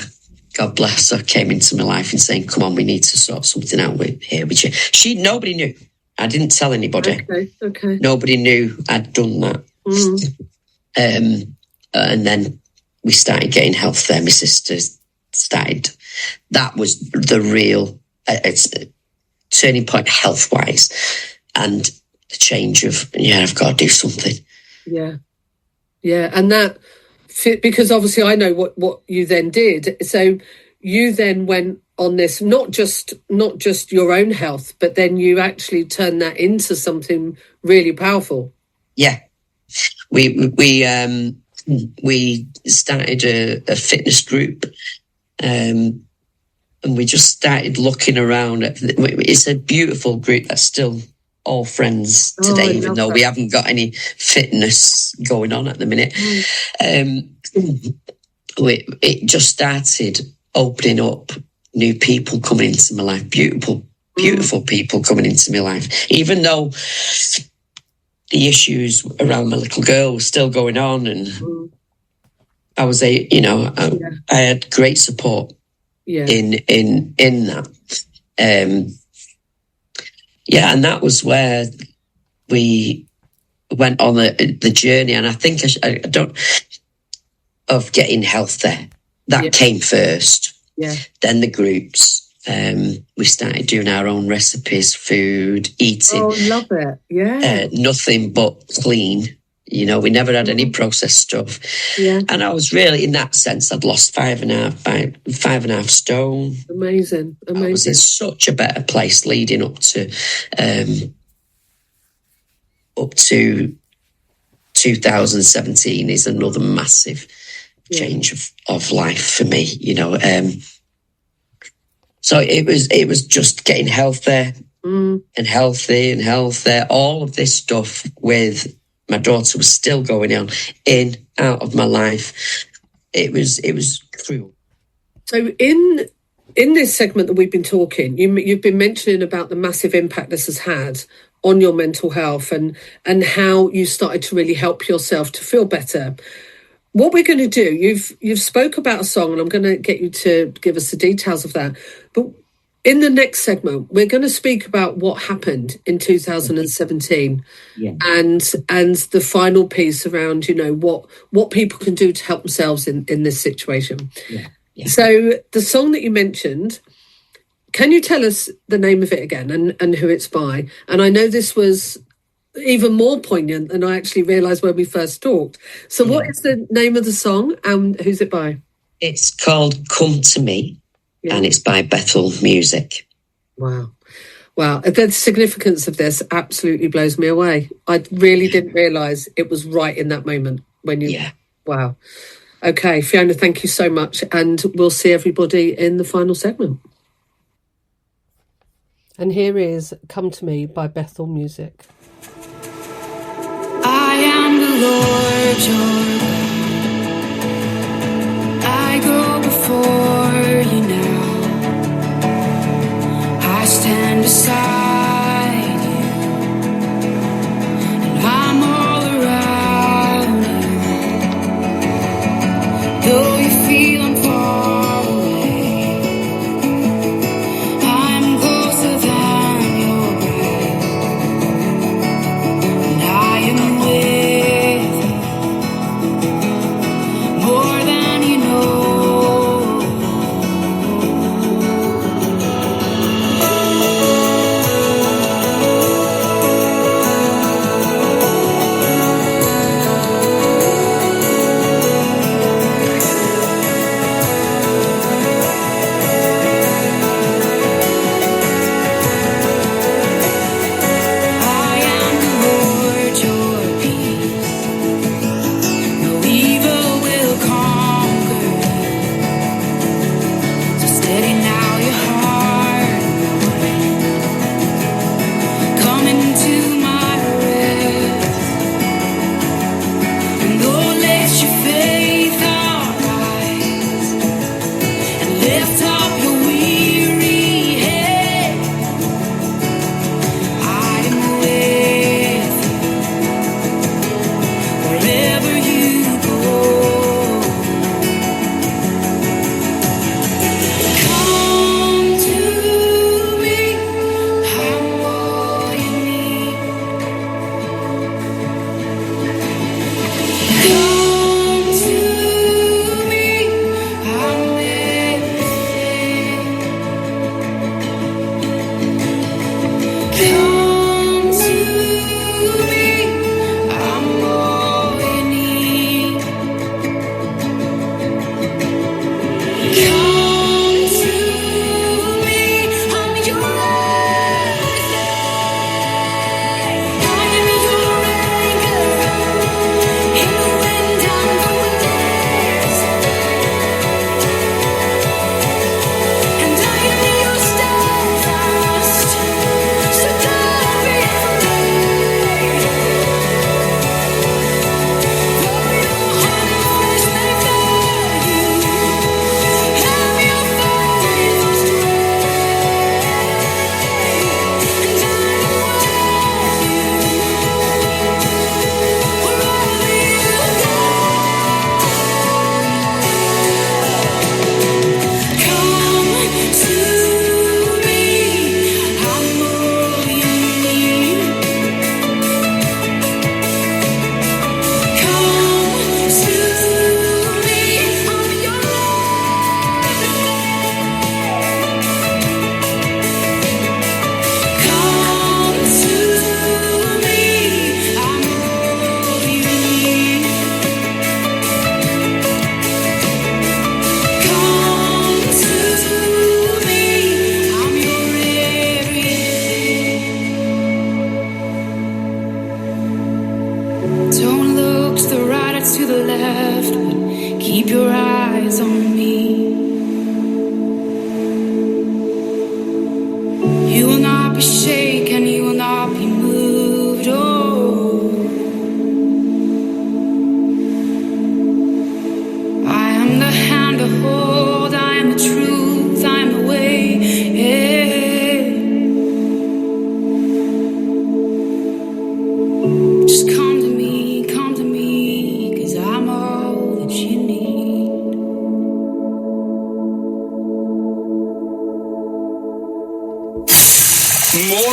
God bless her, came into my life and saying, "Come on, we need to sort something out here with you." Nobody knew. I didn't tell anybody. Okay. Nobody knew I'd done that. And then we started getting health there. My sister started. That was the real turning point health-wise, and the change of, I've got to do something. Yeah, and that, because obviously I know what you then did. So you then went on this, not just your own health, but then you actually turned that into something really powerful. Yeah, we started a fitness group, and we just started looking around. It's a beautiful group that's still all friends today, even though we haven't got any fitness going on at the minute. It just started opening up, new people coming into my life, beautiful people coming into my life, even though the issues around my little girl were still going on, and I was I had great support in that. And that was where we went on the journey, and I think of getting health there. That came first. Then the groups. We started doing our own recipes, food, eating. Oh, love it. Yeah. Nothing but clean. We never had any processed stuff. Yeah. And I was really, in that sense, I'd lost 5.5 stone. Amazing. I was in such a better place leading up to 2017 is another massive change of life for me, So it was just getting health there and healthy and health there. All of this stuff with my daughter was still going on, in, out of my life. It was cruel. So in this segment that we've been talking, you've been mentioning about the massive impact this has had on your mental health and how you started to really help yourself to feel better. What we're going to do, you've spoke about a song, and I'm going to get you to give us the details of that. But in the next segment, we're going to speak about what happened in 2017 and the final piece around, what people can do to help themselves in this situation. So the song that you mentioned, can you tell us the name of it again and who it's by? And I know this was even more poignant than I actually realised when we first talked. So what is the name of the song and who's it by? It's called Come to Me, and it's by Bethel Music. Wow. The significance of this absolutely blows me away. I really didn't realise it was right in that moment when you... Yeah. Wow. Okay, Fiona, thank you so much. And we'll see everybody in the final segment. And here is Come to Me by Bethel Music. I am the Lord your God. I go before you now. I stand beside you, and I'm all around you. Though you feel I'm far away, I'm closer than your breath, and I am with you.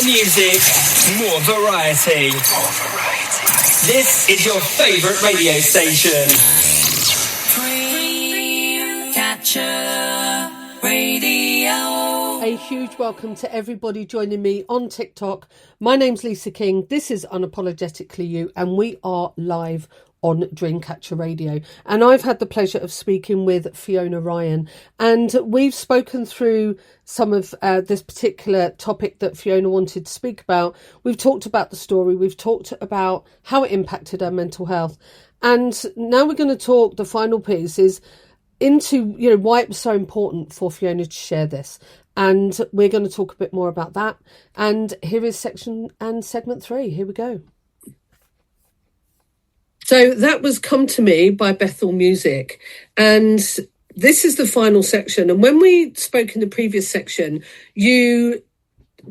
music, more variety. This is your favourite radio station. Dreamcatcher Radio. A huge welcome to everybody joining me on TikTok. My name's Lisa King. This is Unapologetically You, and we are live on Dreamcatcher Radio. And I've had the pleasure of speaking with Fiona Ryan, and we've spoken through some of this particular topic that Fiona wanted to speak about. We've talked about the story, we've talked about how it impacted her mental health, and now we're going to talk, the final piece is into, you know, why it was so important for Fiona to share this. And we're going to talk a bit more about that. And here is section and segment 3. Here we go. So that was Come to Me by Bethel Music. And this is the final section. And when we spoke in the previous section, you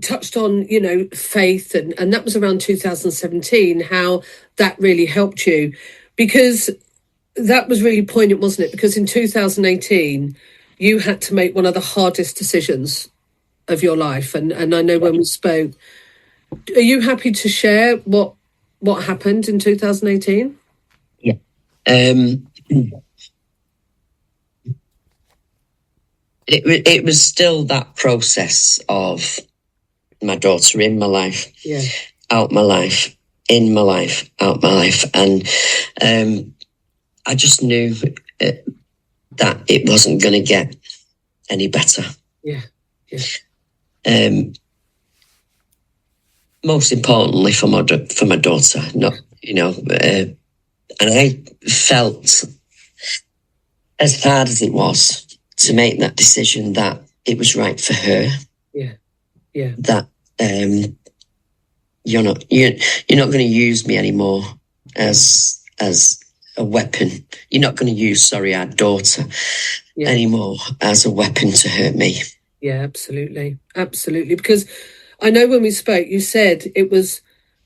touched on, you know, faith. And that was around 2017, how that really helped you. Because that was really poignant, wasn't it? Because in 2018, you had to make one of the hardest decisions of your life. And I know when we spoke, are you happy to share what happened in 2018? Yeah. It was still that process of my daughter in my life, out my life, in my life, out my life. And I just knew that it wasn't going to get any better. Most importantly for my daughter, not, you know, and I felt, as hard as it was to make that decision, that it was right for her. That you're not going to use me anymore as a weapon. You're not going to use, our daughter anymore as a weapon to hurt me. Yeah, absolutely. Absolutely. Because I know when we spoke, you said it was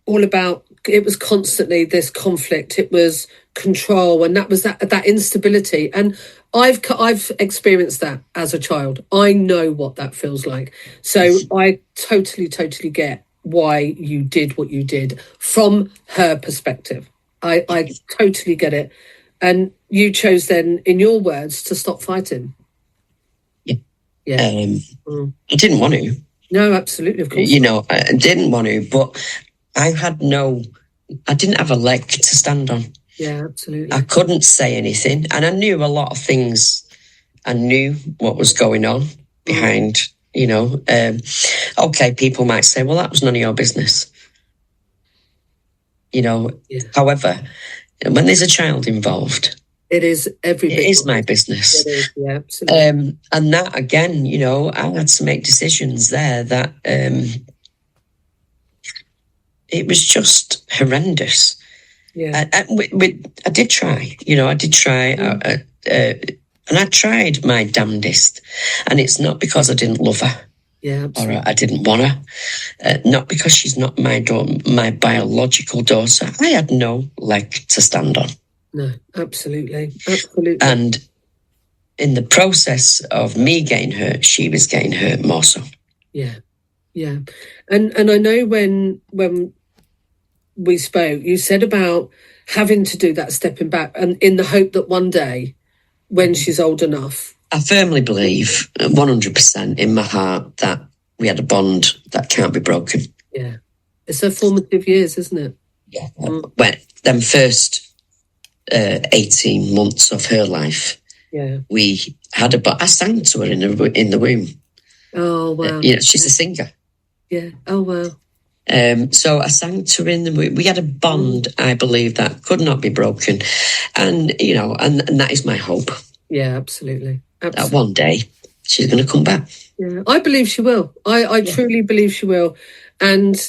all about, it was constantly this conflict. It was control, and that was that instability. And I've experienced that as a child. I know what that feels like. So I totally get why you did what you did from her perspective. I totally get it. And you chose then, in your words, to stop fighting. I didn't want to. No, absolutely, of course. You know, I didn't want to, but I didn't have a leg to stand on. Yeah, absolutely. I couldn't say anything. And I knew a lot of things. I knew what was going on behind, you know. Okay, people might say, well, that was none of your business. You know, however, when there's a child involved, it is it is my business. It is, yeah, absolutely. And that, again, you know, I had to make decisions there that it was just horrendous. Yeah. I did try, you know, and I tried my damnedest. And it's not because I didn't love her. Yeah, absolutely. Or I didn't want her. Not because she's not my biological daughter. I had no leg to stand on. No, absolutely. And in the process of me getting hurt, she was getting hurt more so. Yeah. And I know when we spoke, you said about having to do that stepping back, and in the hope that one day, when she's old enough. I firmly believe 100% in my heart that we had a bond that can't be broken. Yeah. It's her formative years, isn't it? Yeah. When them first 18 months of her life, we had I sang to her in the womb. Oh, wow. You know, she's a singer. Yeah. Oh, wow. So I sang to her in the womb. We had a bond, I believe, that could not be broken. And, you know, and that is my hope. Yeah, absolutely. That one day she's going to come back. Yeah, I believe she will. I truly believe she will. And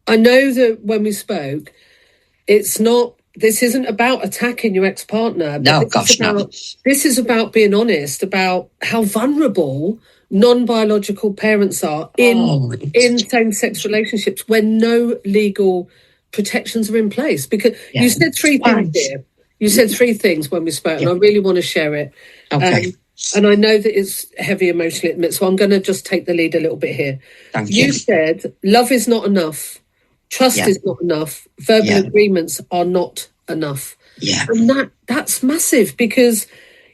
I know that when we spoke, this isn't about attacking your ex-partner. No, gosh, no. This is about being honest about how vulnerable non-biological parents are in same-sex relationships when no legal protections are in place. Because you said three things here. You said three things when we spoke, and I really want to share it. Okay. and I know that it's heavy emotionally at the minute, so I'm going to just take the lead a little bit here. Thank you. You said love is not enough, trust Yeah. is not enough, verbal Yeah. agreements are not enough. Yeah. And that's massive because,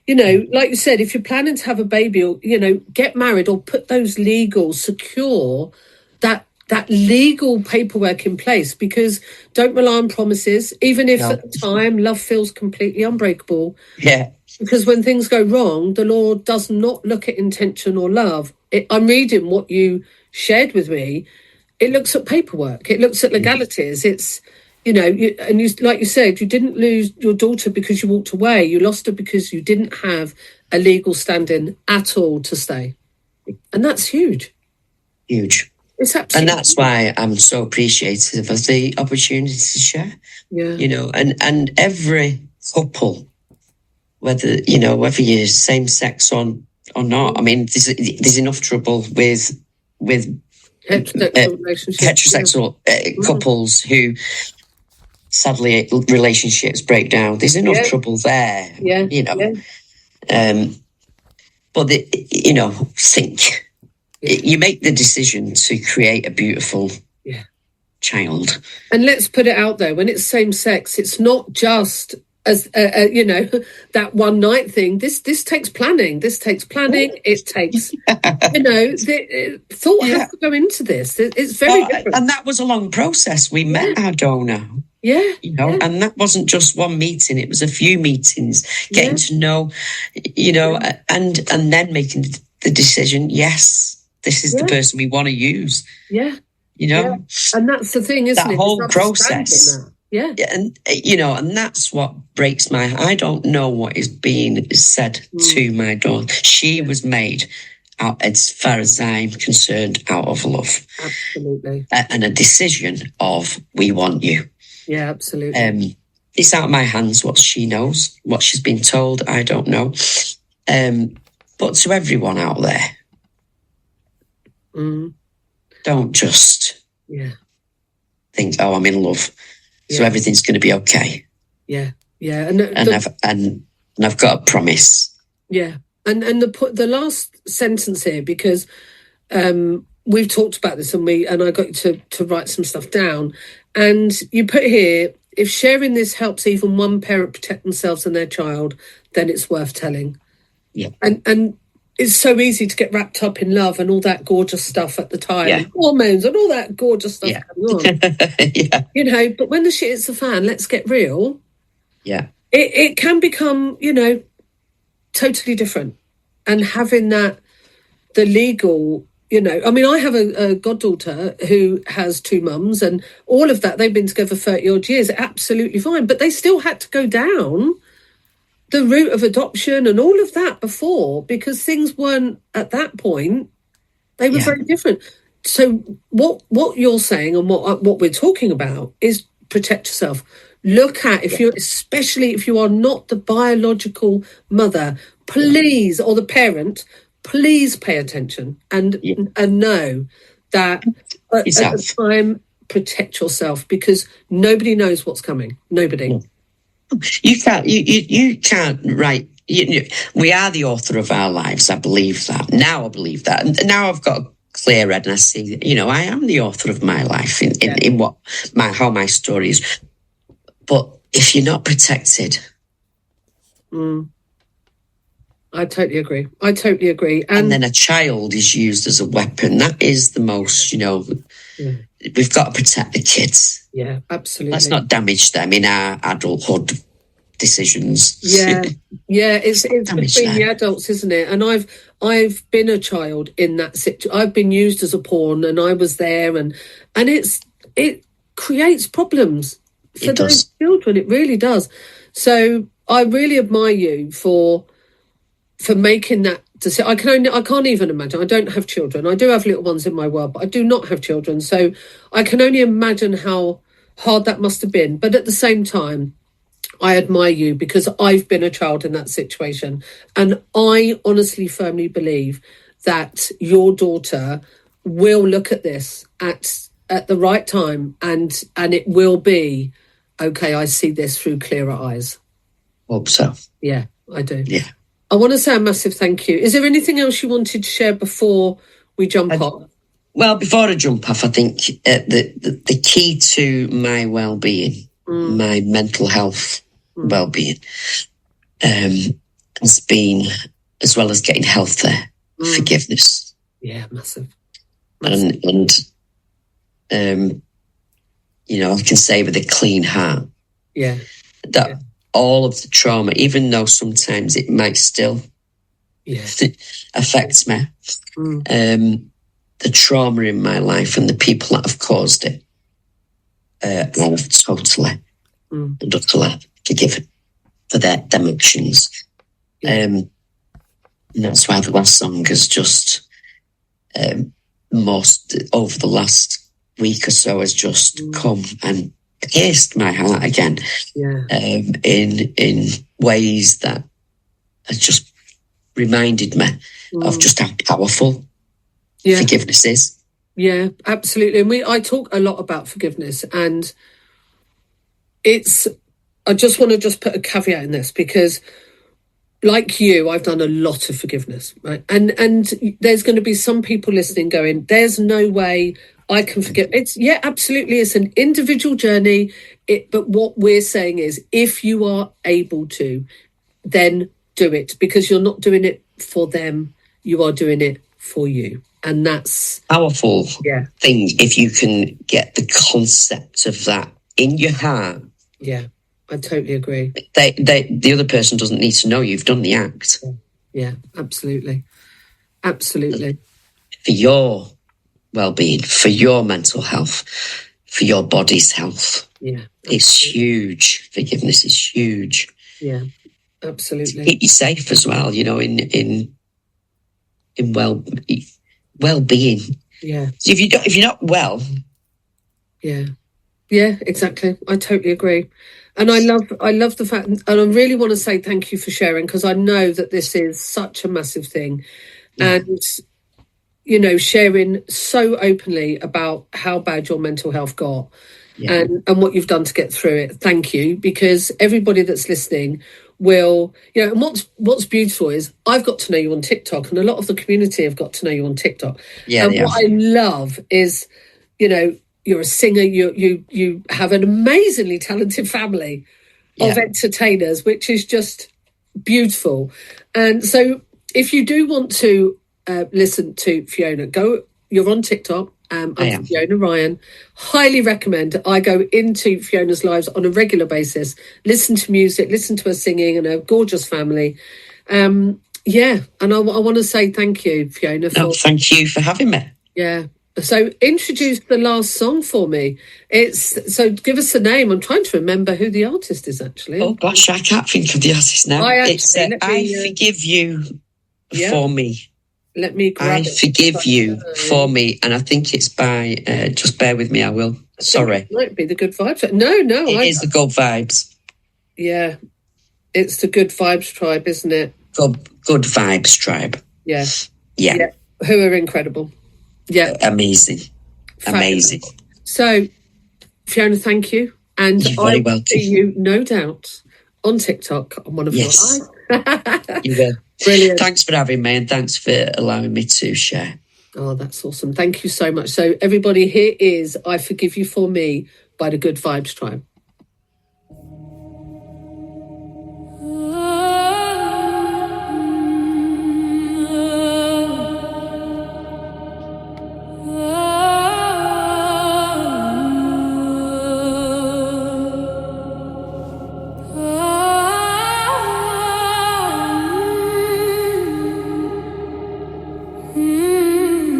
like you said, if you're planning to have a baby or, get married or put those legal, secure, that legal paperwork in place, because don't rely on promises, even if No. at the time love feels completely unbreakable. Yeah. Because when things go wrong, the law does not look at intention or love. I'm reading what you shared with me. It looks at paperwork. It looks at legalities. It's, like you said, you didn't lose your daughter because you walked away. You lost her because you didn't have a legal standing at all to stay. And that's huge. Huge. It's absolutely. And that's why I'm so appreciative of the opportunity to share. Yeah. And every couple, whether you're same sex or not, I mean, there's enough trouble with heterosexual couples who sadly relationships break down. There's enough trouble there. But think. You make the decision to create a beautiful child. And let's put it out there, when it's same sex, it's not just as that one night thing. This takes planning. It takes thought has to go into this. It's very different. And that was a long process. We met our donor. And that wasn't just one meeting, it was a few meetings, getting to know, and then making the decision, yes, this is the person we want to use. And that's the thing, isn't that it? Whole process. And and that's what breaks my heart. I don't know what is being said to my daughter. She was made out, as far as I'm concerned, out of love. Absolutely. And a decision of, we want you. Yeah, absolutely. It's out of my hands what she knows, what she's been told, I don't know. But to everyone out there, don't just think, oh, I'm in love, so everything's going to be okay. Yeah. And I've got a promise. Yeah. And the last sentence here, because we've talked about this and I got you to write some stuff down, and you put here, if sharing this helps even one parent protect themselves and their child, then it's worth telling. Yeah. And it's so easy to get wrapped up in love and all that gorgeous stuff at the time, and hormones and all that gorgeous stuff going on. But when the shit hits the fan, let's get real. Yeah. It can become, totally different. And having the legal, I mean, I have a goddaughter who has two mums, and all of that, they've been together 30 odd years, absolutely fine. But they still had to go down the route of adoption and all of that before, because things weren't at that point, they were very different. So what you're saying and what we're talking about is protect yourself. Look at, especially if you are not the biological mother, please, or the parent, please pay attention and know that at the time, protect yourself, because nobody knows what's coming. Nobody. Yeah. You can't write. We are the author of our lives. I believe that. Now I believe that. And now I've got a clear head and I see, I am the author of my life in how my story is. But if you're not protected. I totally agree. And then a child is used as a weapon. That is the most, we've got to protect the kids. Yeah, absolutely. Let's not damage them in our adulthood decisions. Yeah, it's between the adults, isn't it? And I've been a child in that situation. I've been used as a pawn, and I was there, and it creates problems for those children. It really does. So I really admire you for making that decision. I can't even imagine. I don't have children. I do have little ones in my world, but I do not have children. So I can only imagine how hard that must have been. But at the same time, I admire you, because I've been a child in that situation. And I honestly, firmly believe that your daughter will look at this at the right time, and it will be, okay, I see this through clearer eyes. Hope so. Yeah, I do. Yeah. I want to say a massive thank you. Is there anything else you wanted to share before we jump on? Well, before I jump off, I think the key to my well-being, my mental health well-being, has been, as well as getting health there, forgiveness. Yeah, massive. And you know, I can say with a clean heart that all of the trauma, even though sometimes it might still affect me, the trauma in my life and the people that have caused it, I've totally and utterly forgiven for their actions. And that's why the last song has just most over the last week or so has just come and pierced my heart again in ways that has just reminded me of just how powerful forgiveness is. Yeah, absolutely. And I talk a lot about forgiveness, and I just want to just put a caveat in this, because like you, I've done a lot of forgiveness, right? And there's going to be some people listening going, there's no way I can forgive. Absolutely. It's an individual journey. But what we're saying is, if you are able to, then do it, because you're not doing it for them. You are doing it for you. And that's powerful thing. If you can get the concept of that in your heart. Yeah. I totally agree. The other person doesn't need to know you've done the act. Yeah, absolutely. Absolutely. For your well-being, for your mental health, for your body's health. Yeah. Absolutely. It's huge. Forgiveness is huge. Yeah, absolutely. To keep you safe as well, you know, in well-being. Yeah. So if you're not well. Yeah. Yeah, exactly. I totally agree. And I love the fact, and I really want to say thank you for sharing, because I know that this is such a massive thing. And, you know, sharing so openly about how bad your mental health got and what you've done to get through it. Thank you, because everybody that's listening will, you know, and what's beautiful is I've got to know you on TikTok, and a lot of the community have got to know you on TikTok. And what I love is, you know, you're a singer, you have an amazingly talented family of entertainers, which is just beautiful. And so if you do want to listen to Fiona, you're on TikTok. I'm Fiona Ryan. Highly recommend. I go into Fiona's lives on a regular basis, listen to music, listen to her singing, and her gorgeous family. And I want to say thank you, Fiona. Thank you for having me. Yeah. So introduce the last song for me. So give us the name. I'm trying to remember who the artist is, actually. Oh gosh, I can't think of the artist now. It's I Forgive You For Me. Let me grab I Forgive You For Me. And I think it's by, just bear with me, I will. Sorry. It might be the Good Vibes. No. It is the Good Vibes. Yeah. It's the Good Vibes Tribe, isn't it? Good Vibes Tribe. Yeah. Who are incredible. Yeah. Amazing. Amazing. So, Fiona, thank you. And You're very welcome. See you, no doubt, on TikTok on one of your lives. You will. Brilliant. Thanks for having me, and thanks for allowing me to share. Oh, that's awesome. Thank you so much. So, everybody, here is I Forgive You For Me by the Good Vibes Tribe.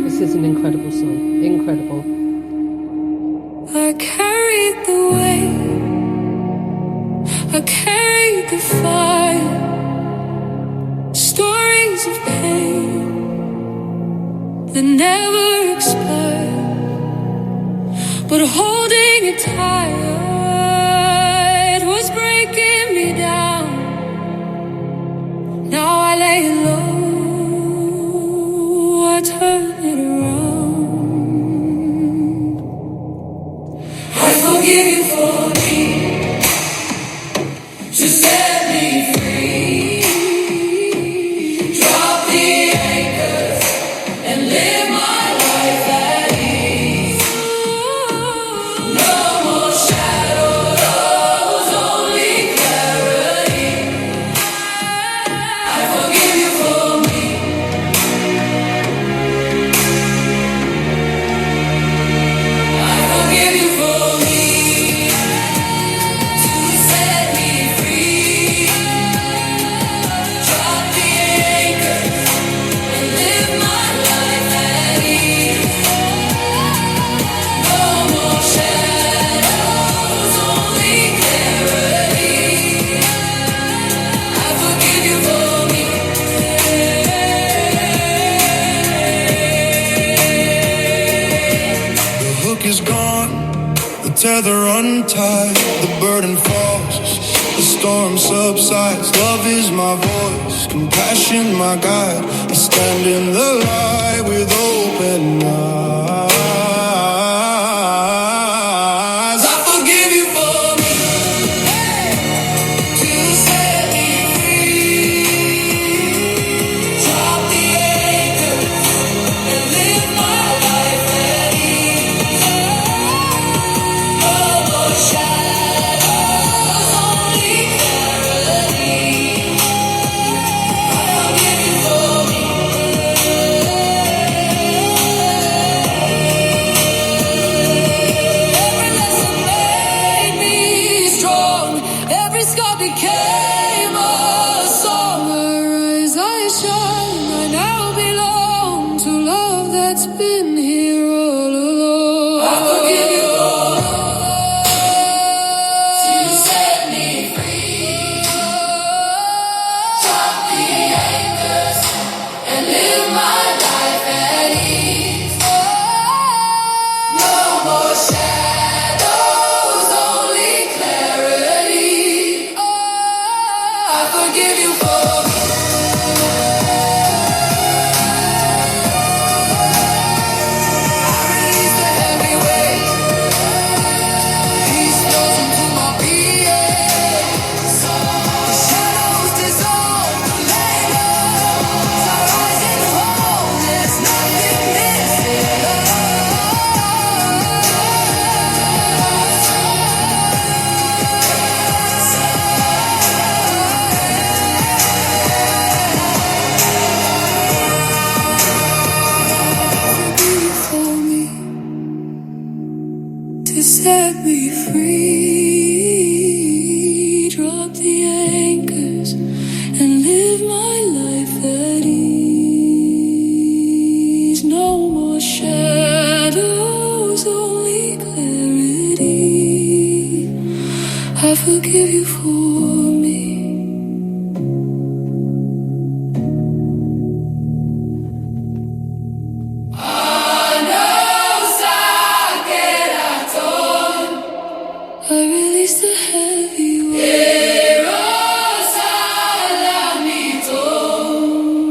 This is an incredible song. Incredible. I carried the weight, I carried the fire, stories of pain that never expire, but holding it tight was breaking me down. Now I lay low, I turn it around. I forgive you for me, to set me free. tether untied, the burden falls, the storm subsides. Love is my voice, compassion my guide. I stand in the light with open eyes. I forgive you for me, to set me free. Drop the anchor and live my life at ease. No more shadows, only clarity. I'll give you for me. Every lesson made me strong. Every scar became a song. I rise, I shine. I now belong to love that's been here all along. I forgive you, to set me free. Drop the anchors and live my life at ease. No more shadows, only clarity. I forgive you for me. I release the heavy weight. Peace flows into my being. The shadows dissolve, let go. I rise in wholeness, nothing missing. For me, to set me free. Drop the anchors and live my life at ease. No more shadows, only clarity. I forgive you for me. I release the heavy weight.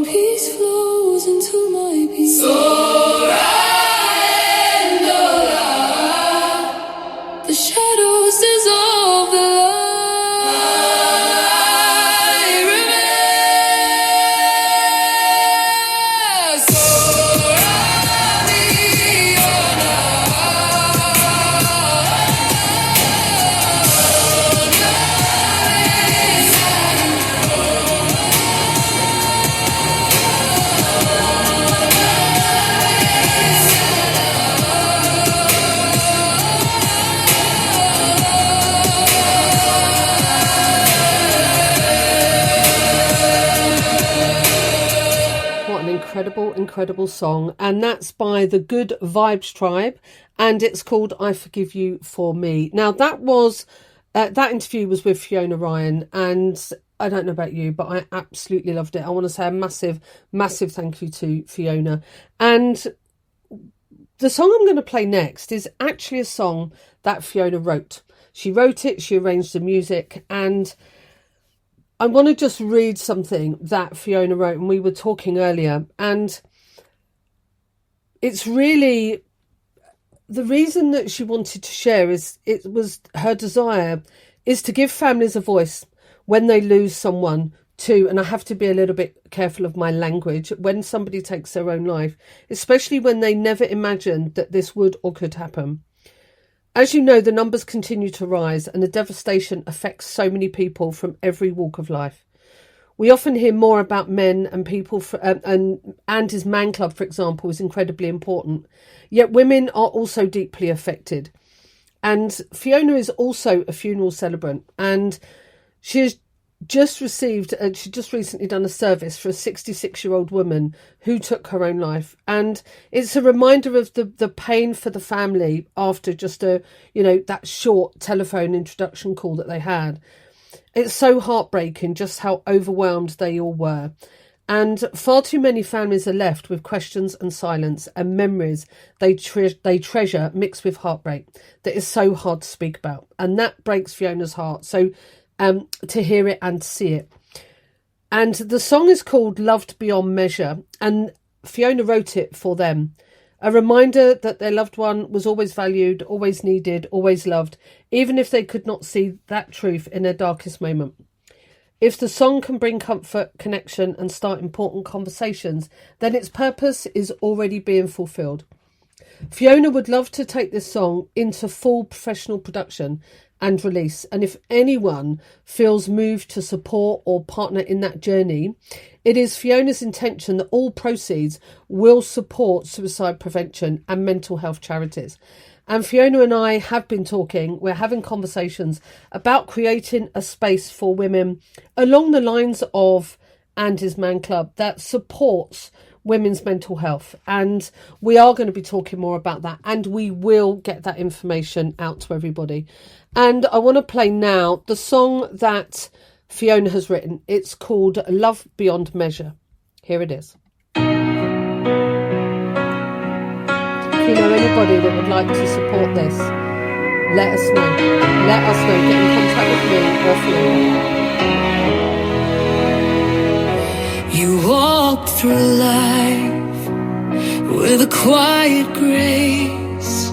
Peace flows into my being. The shadows dissolve, the light remains. What an incredible song. And that's by the Good Vibes Tribe. And it's called I Forgive You for Me. Now, that interview was with Fiona Ryan. And I don't know about you, but I absolutely loved it. I want to say a massive thank you to Fiona. And the song I'm going to play next is actually a song that Fiona wrote. She wrote it, she arranged the music, and I want to just read something that Fiona wrote, and we were talking earlier, and it's really the reason that she wanted to share is it was her desire is to give families a voice when they lose someone to, and I have to be a little bit careful of my language, when somebody takes their own life, especially when they never imagined that this would or could happen. As you know, the numbers continue to rise and the devastation affects so many people from every walk of life. We often hear more about men and people, and Andy's Man Club, for example, is incredibly important. Yet women are also deeply affected. And Fiona is also a funeral celebrant, and she has just received, she just recently done a service for a 66-year-old woman who took her own life. And it's a reminder of the pain for the family after just that short telephone introduction call that they had. It's so heartbreaking just how overwhelmed they all were. And far too many families are left with questions and silence and memories they treasure mixed with heartbreak that is so hard to speak about. And that breaks Fiona's heart. So to hear it and to see it. And the song is called Loved Beyond Measure. And Fiona wrote it for them. A reminder that their loved one was always valued, always needed, always loved, even if they could not see that truth in their darkest moment. If the song can bring comfort, connection and start important conversations, then its purpose is already being fulfilled. Fiona would love to take this song into full professional production and release. And if anyone feels moved to support or partner in that journey, it is Fiona's intention that all proceeds will support suicide prevention and mental health charities. And Fiona and I have been talking, we're having conversations about creating a space for women along the lines of Andy's Man Club that supports women's mental health. And we are going to be talking more about that, and we will get that information out to everybody. And I want to play now the song that Fiona has written. It's called Love Beyond Measure. Here it is. If you know anybody that would like to support this, let us know. Let us know. Get in contact with me or Fiona. You walk through life with a quiet grace,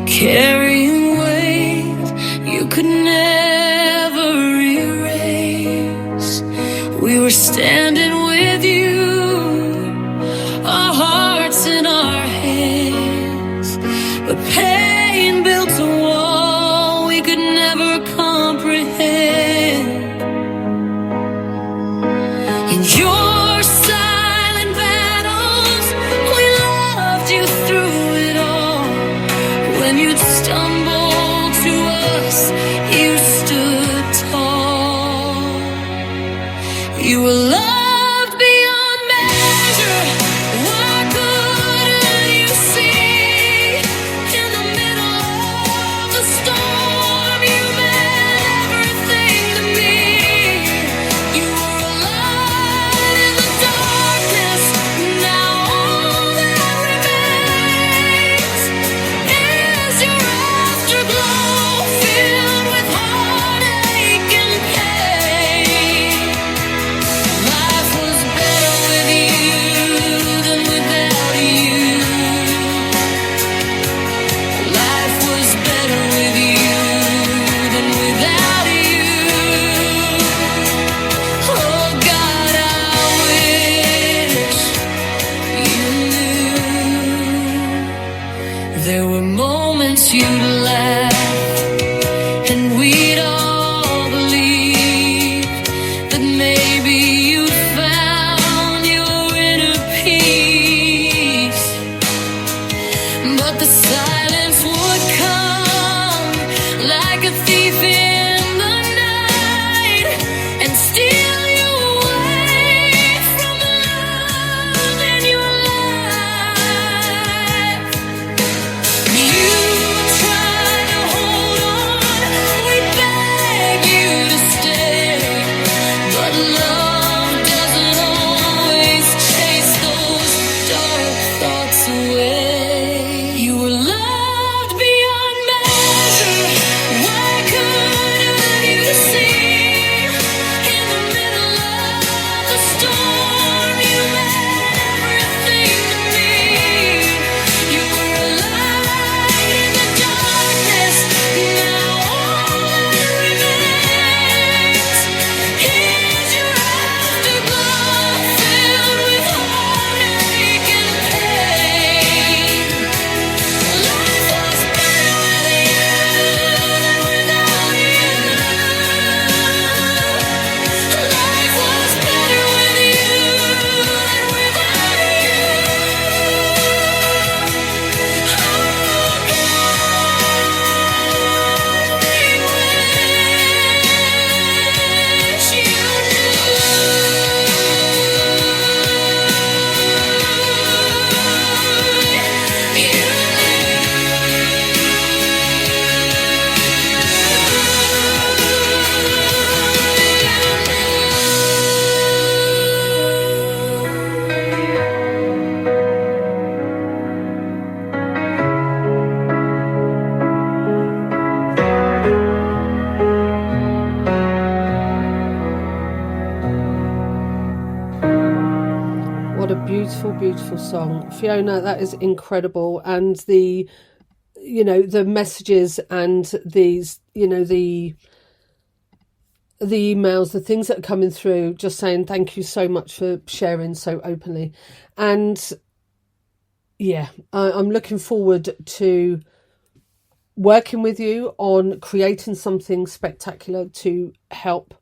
carrying weight you could never erase. We were standing with you, our hearts in our hands, but pain built a wall we could never comprehend. In your silent battles, we loved you through it all. When you'd stumble to us, you stood tall. You were loved beyond measure. Why couldn't you see? In the middle of the storm, you meant everything to me. You were a light in the darkness. Now all that remains is your afterglow, filled with heartache and pain. My Beautiful, beautiful song. Fiona, that is incredible. And the messages and these, the emails, the things that are coming through, just saying thank you so much for sharing so openly. And yeah, I'm looking forward to working with you on creating something spectacular to help,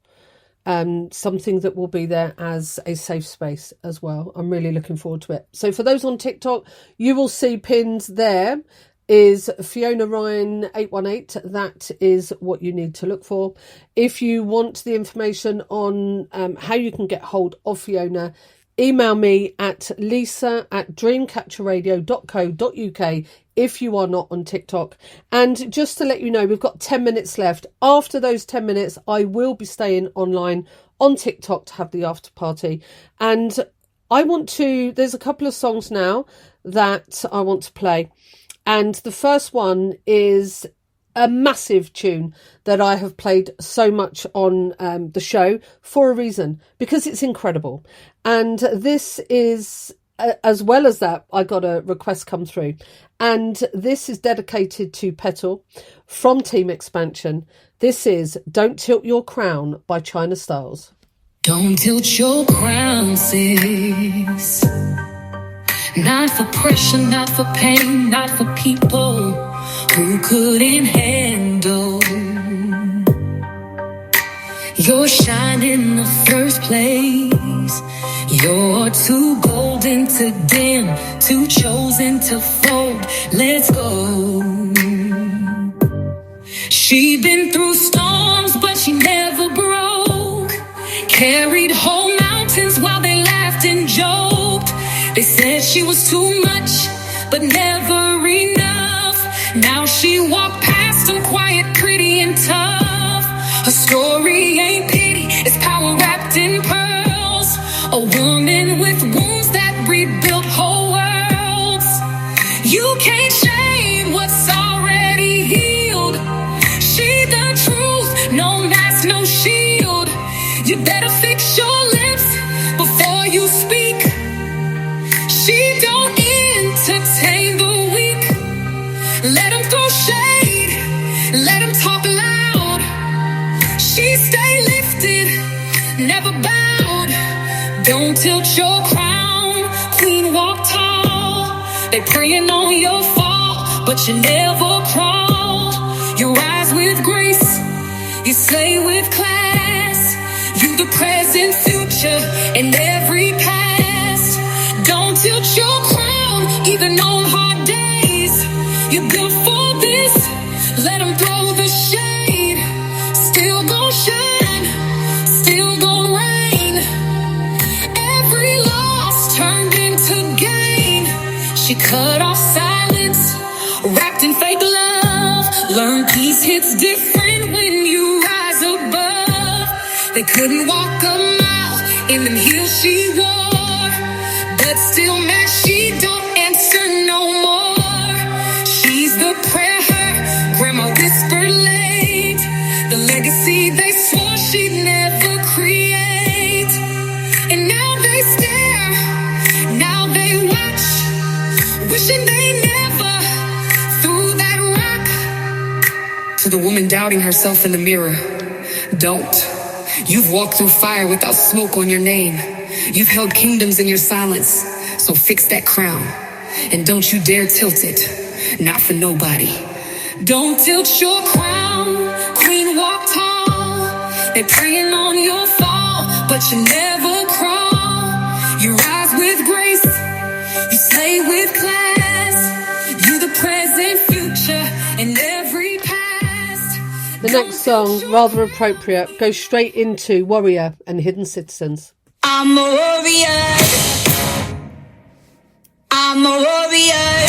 something that will be there as a safe space as well. I'm really looking forward to it. So for those on TikTok, you will see pinned there is Fiona Ryan 818. That is what you need to look for. If you want the information on how you can get hold of Fiona, email me at lisa@dreamcatcherradio.co.uk if you are not on TikTok. And just to let you know, we've got 10 minutes left. After those 10 minutes, I will be staying online on TikTok to have the after party. And there's a couple of songs now that I want to play. And the first one is a massive tune that I have played so much on the show for a reason, because it's incredible. And this is, as well as that, I got a request come through. And this is dedicated to Petal from Team Expansion. This is Don't Tilt Your Crown by China Styles. Don't tilt your crown, sis. Not for pressure, not for pain, not for people who couldn't handle your shine in the first place. You're too golden to dim, too chosen to fold. Let's go. She been through storms, but she never broke. Carried whole mountains while they laughed and joked. They said she was too much, but never enough. Now she walked past them quiet, pretty and tough. Her story ain't pity, it's power wrapped in pearls. A woman with wounds that rebuilt whole worlds. You can't shade what's already healed. She the truth, no mask, no shield. You better fix your lips before you speak. She don't entertain the weak. Let them throw shade, let them talk loud. She stay lifted, never bowed. Don't tilt your crown, queen walk tall. They praying on your fall, but you never crawl. You rise with grace, you slay with class. You the present, future, and every past. Don't tilt your crown, even on hard days. You're built for this, let them throw the shade. Still gon' shine, still gon' reign. Every loss turned into gain. She cut off silence, wrapped in fake love. Learn peace hits different when you rise above. They couldn't walk a mile in them heels she wore, but still man, she don't answer no more. She's the prayer her grandma whispered late, the legacy they swore she'd never create. And now they stare, now they watch, wishing they never threw that rock. To the woman doubting herself in the mirror, don't. You've walked through fire without smoke on your name. You've held kingdoms in your silence, so fix that crown. And don't you dare tilt it, not for nobody. Don't tilt your crown, queen walk tall. They praying on your fall, but you never crawl. You rise with grace, you slay with class. You the present, future, and every past. The next song, rather appropriate, goes straight into Warrior and Hidden Citizens. I'm a warrior. I'm a warrior.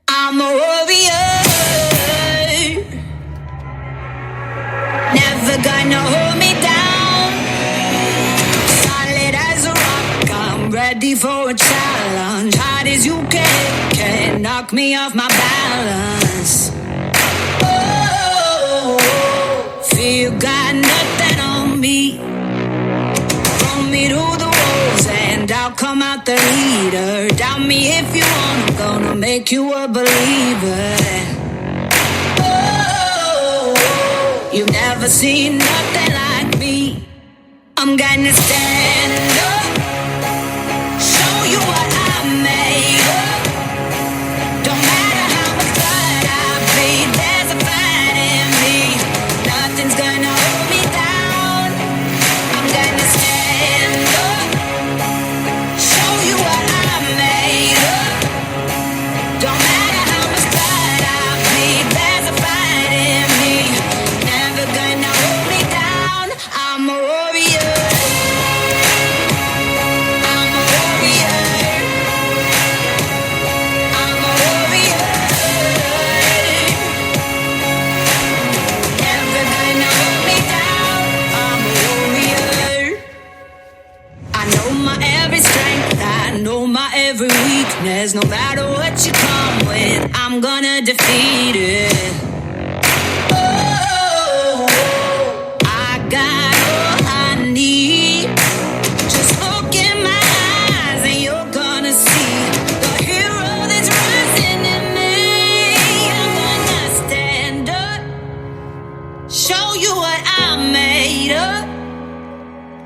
I'm a warrior. Never gonna hold me down. Solid as a rock. I'm ready for a challenge. Hard as you can knock me off my balance. Oh, feel you got nothing on me. From me to the walls. me if you want, I'm gonna make you a believer. Oh, you've never seen nothing like me. I'm gonna stand up, show you what I'm made of. Don't matter how much blood I bleed, there's a fight in me. Nothing's gonna hold me down. I'm gonna stand up, show you what I'm made of. Don't matter how much blood I bleed, there's a fight in me. Never gonna hold me down. I'm a warrior. I'm a warrior. I'm a warrior. Never gonna hold me down. I'm a warrior. I know my every strength, I know my every weakness. No matter what you come with, I'm gonna defeat it. Oh, I got all I need. Just look in my eyes and you're gonna see the hero that's rising in me. I'm gonna stand up, show you what I'm made of.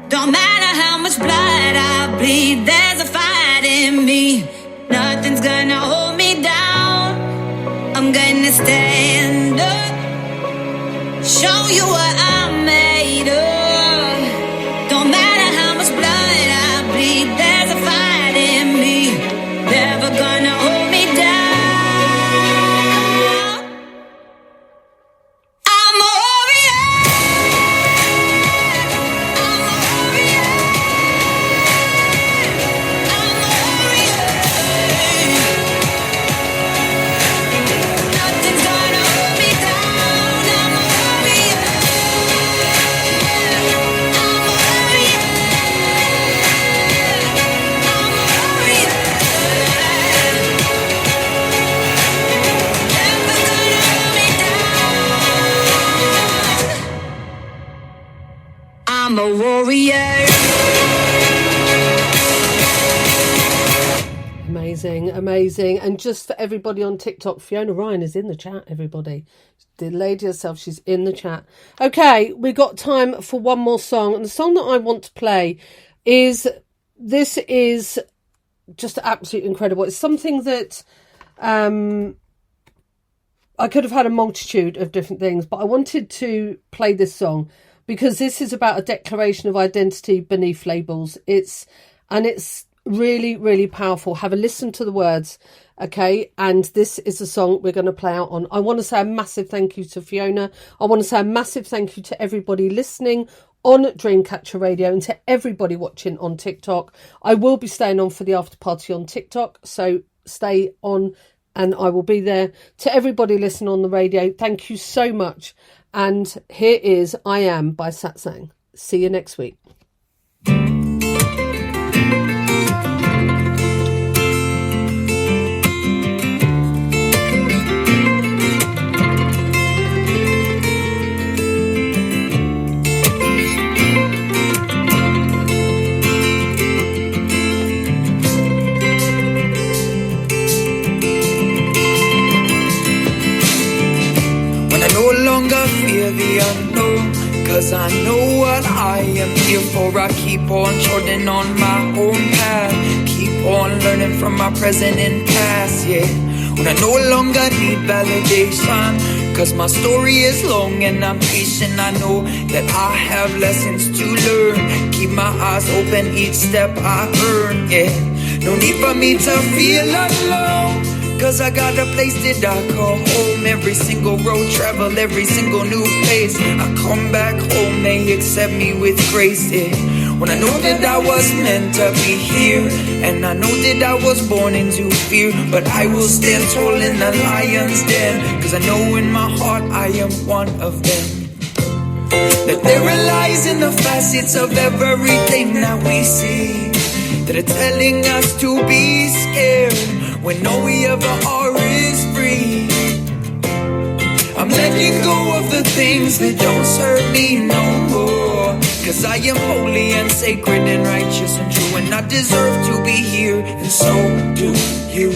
Don't matter how much blood I bleed, there's a fight in me. Nothing's gonna hold me down. I'm gonna stand up, show you what I'm made of. Don't matter how much blood I bleed, there's a fight in me. Never gonna hold me down. I'm a warrior. I'm a warrior. I'm a warrior. Nothing's gonna hold me down. I'm a warrior. I'm a warrior. I'm a warrior. Never gonna hold me down. I'm a warrior. Amazing, amazing. And just for everybody on TikTok, Fiona Ryan is in the chat, everybody. The lady herself, she's in the chat. Okay, we got time for one more song. And the song that I want to play is just absolutely incredible. It's something that I could have had a multitude of different things, but I wanted to play this song because this is about a declaration of identity beneath labels. It's really, really powerful. Have a listen to the words, okay? And this is the song we're going to play out on. I want to say a massive thank you to Fiona. I want to say a massive thank you to everybody listening on Dreamcatcher Radio and to everybody watching on TikTok. I will be staying on for the after party on TikTok, so stay on and I will be there. To everybody listening on the radio, thank you so much. And here is I Am by Satsang. See you next week. No longer fear the unknown, cause I know what I am here for. I keep on trotting on my own path, keep on learning from my present and past, yeah. When I no longer need validation, cause my story is long and I'm patient. I know that I have lessons to learn, keep my eyes open each step I earn, yeah. No need for me to feel alone, cause I got a place that I call home. Every single road travel, every single new place, I come back home, they accept me with grace, yeah. When I know that I was meant to be here, and I know that I was born into fear, but I will stand tall in the lion's den, cause I know in my heart I am one of them. That there are lies in the facets of everything that we see, that are telling us to be scared when all we ever are is free. I'm letting go of the things that don't serve me no more, cause I am holy and sacred and righteous and true, and I deserve to be here, and so do you.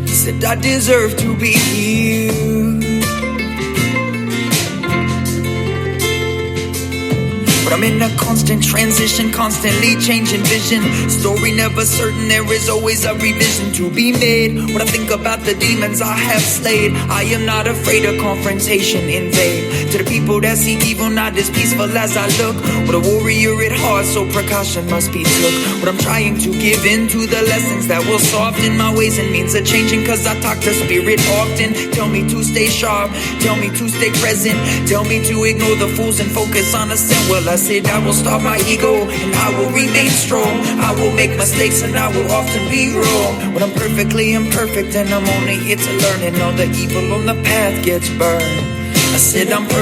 Said I deserve to be here. But I'm in a constant transition, constantly changing vision. Story never certain, there is always a revision to be made. When I think about the demons I have slayed, I am not afraid of confrontation in vain. To the people that seek evil, not as peaceful as I look, with a warrior at heart, so precaution must be took. But I'm trying to give in to the lessons that will soften my ways and means of changing, cause I talk to spirit often. Tell me to stay sharp, tell me to stay present, tell me to ignore the fools and focus on the sin. Well, I said I will stop my ego and I will remain strong. I will make mistakes and I will often be wrong. When I'm perfectly imperfect and I'm only here to learn, and all the evil on the path gets burned. I said I'm perfect.